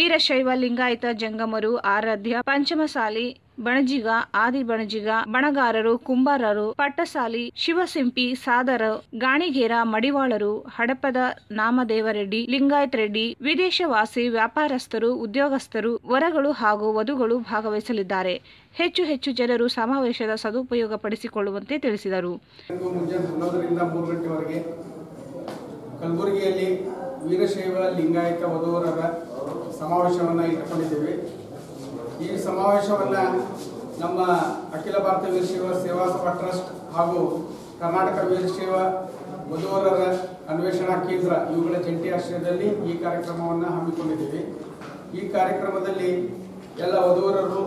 ವೀರಶೈವ ಲಿಂಗಾಯತ ಜಂಗಮರು, ಆರಾಧ್ಯ, ಪಂಚಮಸಾಲಿ, ಬಣಜಿಗ, ಆದಿ ಬಣಜಿಗ, ಬಣಗಾರರು, ಕುಂಬಾರರು, ಪಟ್ಟಸಾಲಿ, ಶಿವಸಿಂಪಿ, ಸಾದರ, ಗಾಣಿಗೇರ, ಮಡಿವಾಳರು, ಹಡಪದ ನಾಮದೇವರೆಡ್ಡಿ, ಲಿಂಗಾಯತ್ ರೆಡ್ಡಿ, ವಿದೇಶವಾಸಿ, ವ್ಯಾಪಾರಸ್ಥರು, ಉದ್ಯೋಗಸ್ಥರು, ವರಗಳು ಹಾಗೂ ವಧುಗಳು ಭಾಗವಹಿಸಲಿದ್ದಾರೆ. ಹೆಚ್ಚು ಜನರು ಸಮಾವೇಶದ ಸದುಪಯೋಗ ಪಡಿಸಿಕೊಳ್ಳುವಂತೆ ತಿಳಿಸಿದರು. ಮುಂಜಾನೆ 11ರಿಂದ 3 ಗಂಟೆವರೆಗೆ ಕಲಬುರಗಿಯಲ್ಲಿ ವೀರಶೈವ ಲಿಂಗಾಯತ ವಧುವರರ ಸಮಾವೇಶವನ್ನು ಇಟ್ಟುಕೊಂಡಿದ್ದೇವೆ. ಈ ಸಮಾವೇಶವನ್ನು ನಮ್ಮ ಅಖಿಲ ಭಾರತ ವೀರಶೈವ ಸೇವಾ ಸಭಾ ಟ್ರಸ್ಟ್ ಹಾಗೂ ಕರ್ನಾಟಕ ವೀರಶೈವ ವಧುವರರ ಅನ್ವೇಷಣಾ ಕೇಂದ್ರ ಇವುಗಳ ಜಂಟಿ ಆಶ್ರಯದಲ್ಲಿ ಈ ಕಾರ್ಯಕ್ರಮವನ್ನು ಹಮ್ಮಿಕೊಂಡಿದ್ದೇವೆ. ಈ ಕಾರ್ಯಕ್ರಮದಲ್ಲಿ ಎಲ್ಲ ವಧುವರರು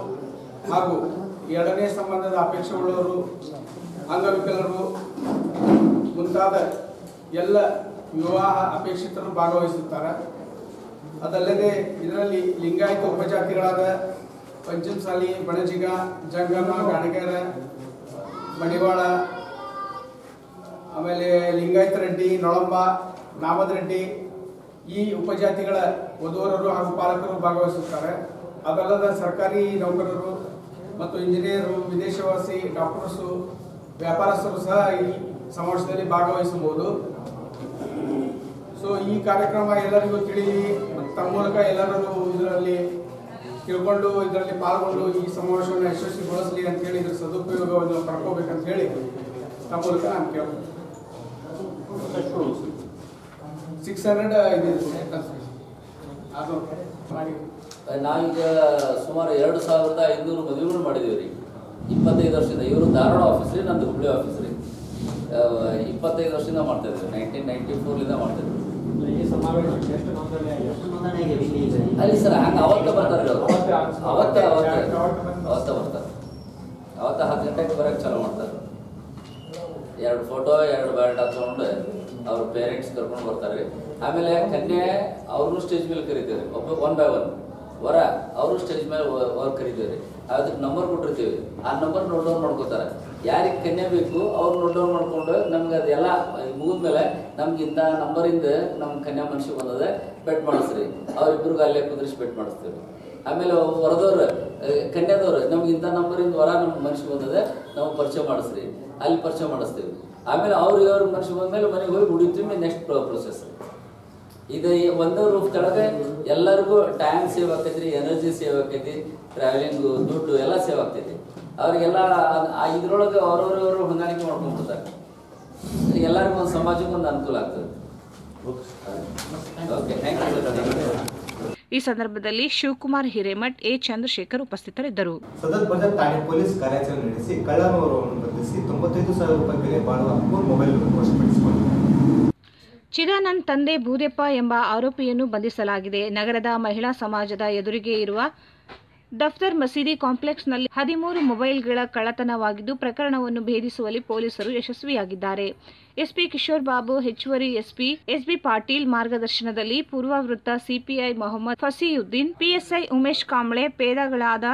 ಹಾಗೂ ಎರಡನೇ ಸಂಬಂಧದ ಅಪೇಕ್ಷೆಯುಳ್ಳವರು, ಅಂಗವಿಕಲರು ಮುಂತಾದ ಎಲ್ಲ ವಿವಾಹ ಅಪೇಕ್ಷಿತರು ಭಾಗವಹಿಸುತ್ತಾರೆ. ಅದಲ್ಲದೆ ಇದರಲ್ಲಿ ಲಿಂಗಾಯತ ಉಪಜಾತಿಗಳಾದ ಪಂಚಮಸಾಲಿ, ಬಣಜಿಗ, ಜಂಗಮ, ಗಾಣಿಗರ, ಮಡಿವಾಳ, ಆಮೇಲೆ ಲಿಂಗಾಯತ ರೆಡ್ಡಿ, ನೊಳಂಬ, ನಾಮದ ರೆಡ್ಡಿ ಈ ಉಪಜಾತಿಗಳ ವಧುವರರು ಹಾಗೂ ಪಾಲಕರು ಭಾಗವಹಿಸುತ್ತಾರೆ. ಅದಲ್ಲದೆ ಸರ್ಕಾರಿ ನೌಕರರು ಮತ್ತು ಇಂಜಿನಿಯರು, ವಿದೇಶವಾಸಿ, ಡಾಕ್ಟರ್ಸು, ವ್ಯಾಪಾರಸ್ಥರು ಸಹ ಈ ಸಮಾವೇಶದಲ್ಲಿ ಭಾಗವಹಿಸಬಹುದು. ಸೊ ಈ ಕಾರ್ಯಕ್ರಮ ಎಲ್ಲರಿಗೂ ತಿಳಿಲಿ, ತಮ್ಮ ಮೂಲಕ ಎಲ್ಲರೂ ಇದರಲ್ಲಿ ತಿಳ್ಕೊಂಡು ಇದರಲ್ಲಿ ಪಾಲ್ಗೊಂಡು ಈ ಸಮಾವೇಶವನ್ನು ಯಶಸ್ವಿಗೊಳಿಸಲಿ ಅಂತೇಳಿ ಇದರ ಸದುಪಯೋಗವನ್ನು ಪಡ್ಕೋಬೇಕಂತ ಹೇಳಿ ತಮ್ಮ ಮೂಲಕ ನಾನು ಕೇಳ್ತೀನಿ. 600 ಇದೆ ಅದು ಮಾಡಿ ನಾವೀಗ ಸುಮಾರು 2500 ಮದುವೆಗಳು ಮಾಡಿದೀವಿ ರೀ. 25 ವರ್ಷದಿಂದ. ಇವರು ಧಾರವಾಡ ಆಫೀಸ್ ರೀ, ನಂದು ಹುಬ್ಳಿ ಆಫೀಸ್ ರೀ. 25 ವರ್ಷದಿಂದ ಮಾಡ್ತಾ ಇದ್ವಿ. 1994ಲಿಂದ ಮಾಡ್ತಾ ಇದ್ವಿ. ಅಲ್ಲಿ ಸರ್ ಹಂಗೆ ಅವತ್ತ ಬರ್ತಾರೆ ಅವರು. ಅವತ್ತ ಬರ್ತಾರೆ. ಅವತ್ತ 10 ಗಂಟೆಗೆ ಬರೋಕ್ಕೆ ಚಾಲೂ ಮಾಡ್ತಾರೆ. 2 ಫೋಟೋ 2 ಬಯೋಡಾಟಾ ತಗೊಂಡು ಅವ್ರ ಪೇರೆಂಟ್ಸ್ ಕರ್ಕೊಂಡು ಬರ್ತಾರೆ. ಆಮೇಲೆ ಕನ್ಯೆ ಅವ್ರನ್ನೂ ಸ್ಟೇಜ್ ಮೇಲೆ ಕರಿತೀವಿ. ಒಬ್ಬ 1 by 1 ವರ ಅವರು ಸ್ಟೇಜ್ ಮೇಲೆ ಕರಿತೀವಿ ರೀ. ಅದಕ್ಕೆ ನಂಬರ್ ಕೊಟ್ಟಿರ್ತೀವಿ. ಆ ನಂಬರ್ ನೋಟ್ ಡೌನ್ ಮಾಡ್ಕೋತಾರೆ. ಯಾರಿಗೆ ಕನ್ಯೆ ಬೇಕು ಅವ್ರು ನೋಟ್ ಡೌನ್ ಮಾಡ್ಕೊಂಡು ನಮ್ಗೆ ಅದೆಲ್ಲ ಮುಗಿದ್ಮೇಲೆ ನಮ್ಗೆ ಇಂಥ ನಂಬರಿಂದ ನಮ್ಮ ಕನ್ಯಾ ಮನುಷ್ಯ ಬಂದದೆ ಬೆಟ್ ಮಾಡಿಸ್ರಿ. ಅವ್ರಿಬ್ರಿಗೂ ಅಲ್ಲೇ ಕುದುರಿಸಿ ಬೆಟ್ ಮಾಡಿಸ್ತೀವಿ. ಆಮೇಲೆ ವರದವ್ರು ಕನ್ಯಾದವ್ರು ನಮ್ಗೆ ಇಂಥ ನಂಬರಿಂದ ವರ ನಮ್ಮ ಮನುಷ್ಯ ಬಂದದೆ ನಾವು ಪರಿಚಯ ಮಾಡಿಸ್ರಿ, ಅಲ್ಲಿ ಪರಿಚಯ ಮಾಡಿಸ್ತೀವಿ. ಆಮೇಲೆ ಅವ್ರಿಗೆ ಮನುಷ್ಯ ಬಂದಮೇಲೆ ಮನೆಗೆ ಹೋಗಿ ಹುಡುಕ್ತೀವಿ. ನೆಕ್ಸ್ಟ್ ಪ್ರೊಸೆಸ್ ಇದು ಒಂದೇ ರೂಪ್ ಕೆಳಗೆ ಎಲ್ಲರಿಗೂ ಟೈಮ್ ಸೇವ್ ಆಗ್ತೈತಿ, ಎನರ್ಜಿ ಸೇವ್ ಆಗ್ತೈತಿ, ಟ್ರಾವೆಲಿಂಗು, ದುಡ್ಡು ಎಲ್ಲ ಸೇವ್ ಆಗ್ತೈತಿ. ಅವರಿಗೆಲ್ಲ ಇದ್ರೊಳಗೆ ಅವ್ರವ್ರವರು ಹೊಂದಾಣಿಕೆ ಮಾಡ್ಕೊಂಡ್ಬಿಡ್ತಾರೆ. ಎಲ್ಲರಿಗೂ ಒಂದು ಸಮಾಜಕ್ಕೆ ಒಂದು ಅನುಕೂಲ ಆಗ್ತದೆ. Okay, thank you. ಈ ಸಂದರ್ಭದಲ್ಲಿ ಶಿವಕುಮಾರ್ ಹಿರೇಮಠ್, ಎ ಚಂದ್ರಶೇಖರ್ ಉಪಸ್ಥಿತರಿದ್ದರು. ಸದರ್ ಬಜಾರ್ ಠಾಣೆ ಪೊಲೀಸ್ ಕಾರ್ಯಾಚರಣೆ ನಡೆಸಿ ಕಳ್ಳನವರನ್ನು ಬಂಧಿಸಿ 95,000 ರೂಪಾಯಿ ಬೆಲೆ ಬಾಳುವ ಮೊಬೈಲ್ ವಶಪಡಿಸಿಕೊಂಡಿದ್ದಾರೆ. ಚಿದಾನಂದ್ ತಂದೆ ಭೂದೆಪ್ಪ ಎಂಬ ಆರೋಪಿಯನ್ನು ಬಂಧಿಸಲಾಗಿದೆ. ನಗರದ ಮಹಿಳಾ ಸಮಾಜದ ಎದುರಿಗೆ ಇರುವ ದಫ್ತರ್ ಮಸೀದಿ ಕಾಂಪ್ಲೆಕ್ಸ್ನಲ್ಲಿ 13 ಮೊಬೈಲ್ಗಳ ಕಳ್ಳತನವಾಗಿದ್ದು, ಪ್ರಕರಣವನ್ನು ಭೇದಿಸುವಲ್ಲಿ ಪೊಲೀಸರು ಯಶಸ್ವಿಯಾಗಿದ್ದಾರೆ. ಎಸ್ಪಿ ಕಿಶೋರ್ ಬಾಬು, ಹೆಚ್ಚುವರಿ ಎಸ್ಪಿ ಎಸ್ಬಿ ಪಾಟೀಲ್ ಮಾರ್ಗದರ್ಶನದಲ್ಲಿ ಪೂರ್ವ ವೃತ್ತ ಸಿಪಿಐ ಮೊಹಮ್ಮದ್ ಫಸೀಯುದ್ದೀನ್, ಪಿಎಸ್ಐ ಉಮೇಶ್ ಕಾಂಬ್ಳೆ, ಪೇದೆಗಳಾದ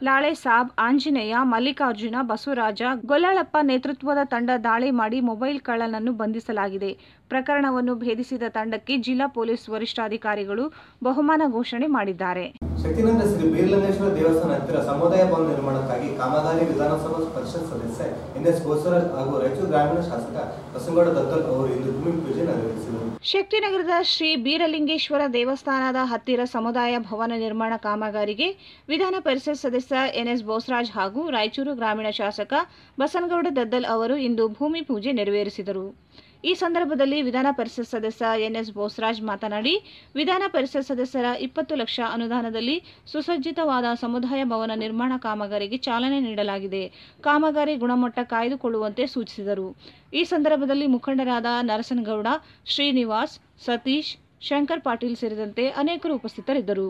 ಲಾಳೆ ಸಾಬ್, ಆಂಜನೇಯ, ಮಲ್ಲಿಕಾರ್ಜುನ, ಬಸವರಾಜ, ಗೊಲ್ಲಾಳಪ್ಪ ನೇತೃತ್ವದ ತಂಡ ದಾಳಿ ಮಾಡಿ ಮೊಬೈಲ್ ಕಳ್ಳನನ್ನು ಬಂಧಿಸಲಾಗಿದೆ. ಪ್ರಕರಣವನ್ನು ಭೇದಿಸಿದ ತಂಡಕ್ಕೆ ಜಿಲ್ಲಾ ಪೊಲೀಸ್ ವರಿಷ್ಠಾಧಿಕಾರಿಗಳು ಬಹುಮಾನ ಘೋಷಣೆ ಮಾಡಿದ್ದಾರೆ. ಶಕ್ತಿನಂದ ಶ್ರೀ ಬೀರಲಿಂಗೇಶ್ವರ ದೇವಸ್ಥಾನ ಹತ್ತಿರ ಸಮುದಾಯ ಭವನ ನಿರ್ಮಾಣಕ್ಕಾಗಿ ಕಾಮಗಾರಿ ವಿಧಾನಸಭಾ ಪರಿಷತ್ ಸದಸ್ಯ ಎನ್ಎಸ್ ಬೋಸರಾಜ್ ಹಾಗೂ ರಾಯಚೂರು ಗ್ರಾಮೀಣ ಶಾಸಕ ಬಸನಗೌಡ ದತ್ತಲ್ ಅವರು ಇಂದು ಭೂಮಿ ಪೂಜೆ ನೆರವೇರಿಸಿದರು. ಶಕ್ತಿನಗರದ ಶ್ರೀ ಬೀರಲಿಂಗೇಶ್ವರ ದೇವಸ್ಥಾನದ ಹತ್ತಿರ ಸಮುದಾಯ ಭವನ ನಿರ್ಮಾಣ ಕಾಮಗಾರಿಗೆ ವಿಧಾನ ಪರಿಷತ್ ಸದಸ್ಯ ಎನ್ಎಸ್ ಬೋಸರಾಜ್ ಹಾಗೂ ರಾಯಚೂರು ಗ್ರಾಮೀಣ ಶಾಸಕ ಬಸನಗೌಡ ದದ್ದಲ್ ಅವರು ಇಂದು ಭೂಮಿ ಪೂಜೆ ನೆರವೇರಿಸಿದರು. ಈ ಸಂದರ್ಭದಲ್ಲಿ ವಿಧಾನ ಪರಿಷತ್ ಸದಸ್ಯ ಎನ್ಎಸ್ ಬೋಸರಾಜ್ ಮಾತನಾಡಿ, ವಿಧಾನ ಪರಿಷತ್ ಸದಸ್ಯರ 20 ಲಕ್ಷ ಅನುದಾನದಲ್ಲಿ ಸುಸಜ್ಜಿತವಾದ ಸಮುದಾಯ ಭವನ ನಿರ್ಮಾಣ ಕಾಮಗಾರಿಗೆ ಚಾಲನೆ ನೀಡಲಾಗಿದೆ. ಕಾಮಗಾರಿ ಗುಣಮಟ್ಟ ಕಾಯ್ದುಕೊಳ್ಳುವಂತೆ ಸೂಚಿಸಿದರು. ಈ ಸಂದರ್ಭದಲ್ಲಿ ಮುಖಂಡರಾದ ನರಸನಗೌಡ, ಶ್ರೀನಿವಾಸ್, ಸತೀಶ್, ಶಂಕರ್ ಪಾಟೀಲ್ ಸೇರಿದಂತೆ ಅನೇಕರು ಉಪಸ್ಥಿತರಿದ್ದರು.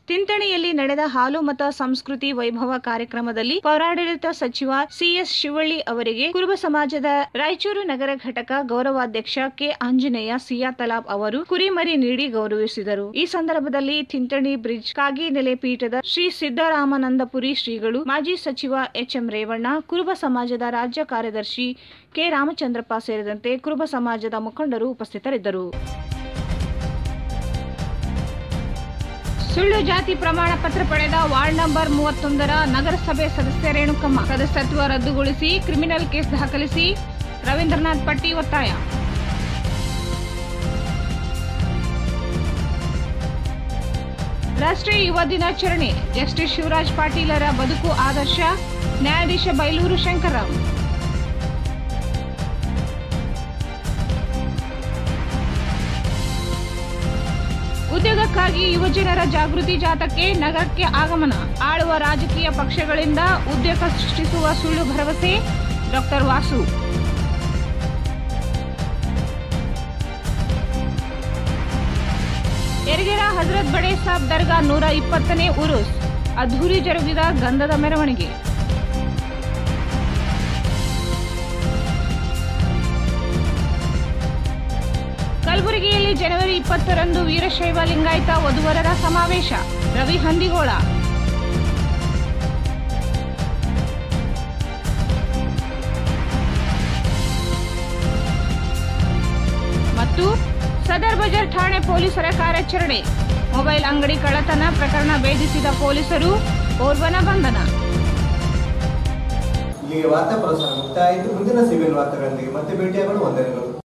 ತಿಂತಣಿಯಲ್ಲಿ ನಡೆದ ಹಾಲು ಮತ ಸಂಸ್ಕೃತಿ ವೈಭವ ಕಾರ್ಯಕ್ರಮದಲ್ಲಿ ಪೌರಾಡಳಿತ ಸಚಿವ ಸಿಎಸ್ ಶಿವಳ್ಳಿ ಅವರಿಗೆ ಕುರುಬ ಸಮಾಜದ ರಾಯಚೂರು ನಗರ ಘಟಕ ಗೌರವಾಧ್ಯಕ್ಷ ಕೆ ಆಂಜನೇಯ ಸಿಯಾತಲಾಬ್ ಅವರು ಕುರಿಮರಿ ನೀಡಿ ಗೌರವಿಸಿದರು. ಈ ಸಂದರ್ಭದಲ್ಲಿ ತಿಂತಣಿ ಬ್ರಿಡ್ಜ್ ಕಾಗಿನೆಲೆ ಪೀಠದ ಶ್ರೀ ಸಿದ್ದರಾಮಾನಂದಪುರಿ ಶ್ರೀಗಳು, ಮಾಜಿ ಸಚಿವ ಎಚ್ಎಂ ರೇವಣ್ಣ, ಕುರುಬ ಸಮಾಜದ ರಾಜ್ಯ ಕಾರ್ಯದರ್ಶಿ ಕೆ ರಾಮಚಂದ್ರಪ್ಪ ಸೇರಿದಂತೆ ಕುರುಬ ಸಮಾಜದ ಮುಖಂಡರು ಉಪಸ್ಥಿತರಿದ್ದರು. ಸುಳ್ಳು ಜಾತಿ ಪ್ರಮಾಣ ಪತ್ರ ಪಡೆದ ವಾರ್ಡ್ ನಂಬರ್ 31ರ ನಗರಸಭೆ ಸದಸ್ಯ ರೇಣುಕಮ್ಮ ಸದಸ್ಯತ್ವ ರದ್ದುಗೊಳಿಸಿ ಕ್ರಿಮಿನಲ್ ಕೇಸ್ ದಾಖಲಿಸಿ ರವೀಂದ್ರನಾಥ್ ಪಟ್ಟಿ ಒತ್ತಾಯ. ರಾಷ್ಟ್ರೀಯ ಯುವ ದಿನಾಚರಣೆ ಜಸ್ಟಿಸ್ ಶಿವರಾಜ್ ಪಾಟೀಲರ ಬದುಕು ಆದರ್ಶ, ನ್ಯಾಯಾಧೀಶ ಬೈಲೂರು ಶಂಕರರಾವ್. ಉದ್ಯೋಗಕ್ಕಾಗಿ ಯುವಜನರ ಜಾಗೃತಿ ಜಾಥಾಕ್ಕೆ ನಗರಕ್ಕೆ ಆಗಮನ. ಆಳುವ ರಾಜಕೀಯ ಪಕ್ಷಗಳಿಂದ ಉದ್ಯೋಗ ಸೃಷ್ಟಿಸುವ ಸುಳ್ಳು ಭರವಸೆ. ಡಾಕ್ಟರ್ ವಾಸು. ಯರಗೆರ ಹಜರತ್ ಬಡೆ ಸಾಬ್ ದರ್ಗಾ 120ನೇ ಉರುಸ್ ಅದ್ಧೂರಿ ಜರುಗಿದ ಗಂಧದ ಮೆರವಣಿಗೆ. ಕಲಬುರಗಿಯಲ್ಲಿ ಜನವರಿ 20ರಂದು ವೀರಶೈವ ಲಿಂಗಾಯತ ವಧುವರರ ಸಮಾವೇಶ. ರವಿ ಹಂದಿಗೋಳ. ಮತ್ತು ಸದರ್ ಬಜಾರ್ ಠಾಣೆ ಪೊಲೀಸರ ಕಾರ್ಯಾಚರಣೆ. ಮೊಬೈಲ್ ಅಂಗಡಿ ಕಳ್ಳತನ ಪ್ರಕರಣ ಭೇದಿಸಿದ ಪೊಲೀಸರು, ಓರ್ವನ ಬಂಧನ. ಇಲ್ಲಿಗೆ ವಾರ್ತಾ ಪ್ರಸಾರ ಮುಕ್ತಾಯಿತು. ಮುಂದಿನ ಸಿವಿಲ್ ವಾರ್ತೆಗಳೊಂದಿಗೆ ಮತ್ತೆ ಭೇಟಿಯಾಗಲು ವಂದನೆಗಳು.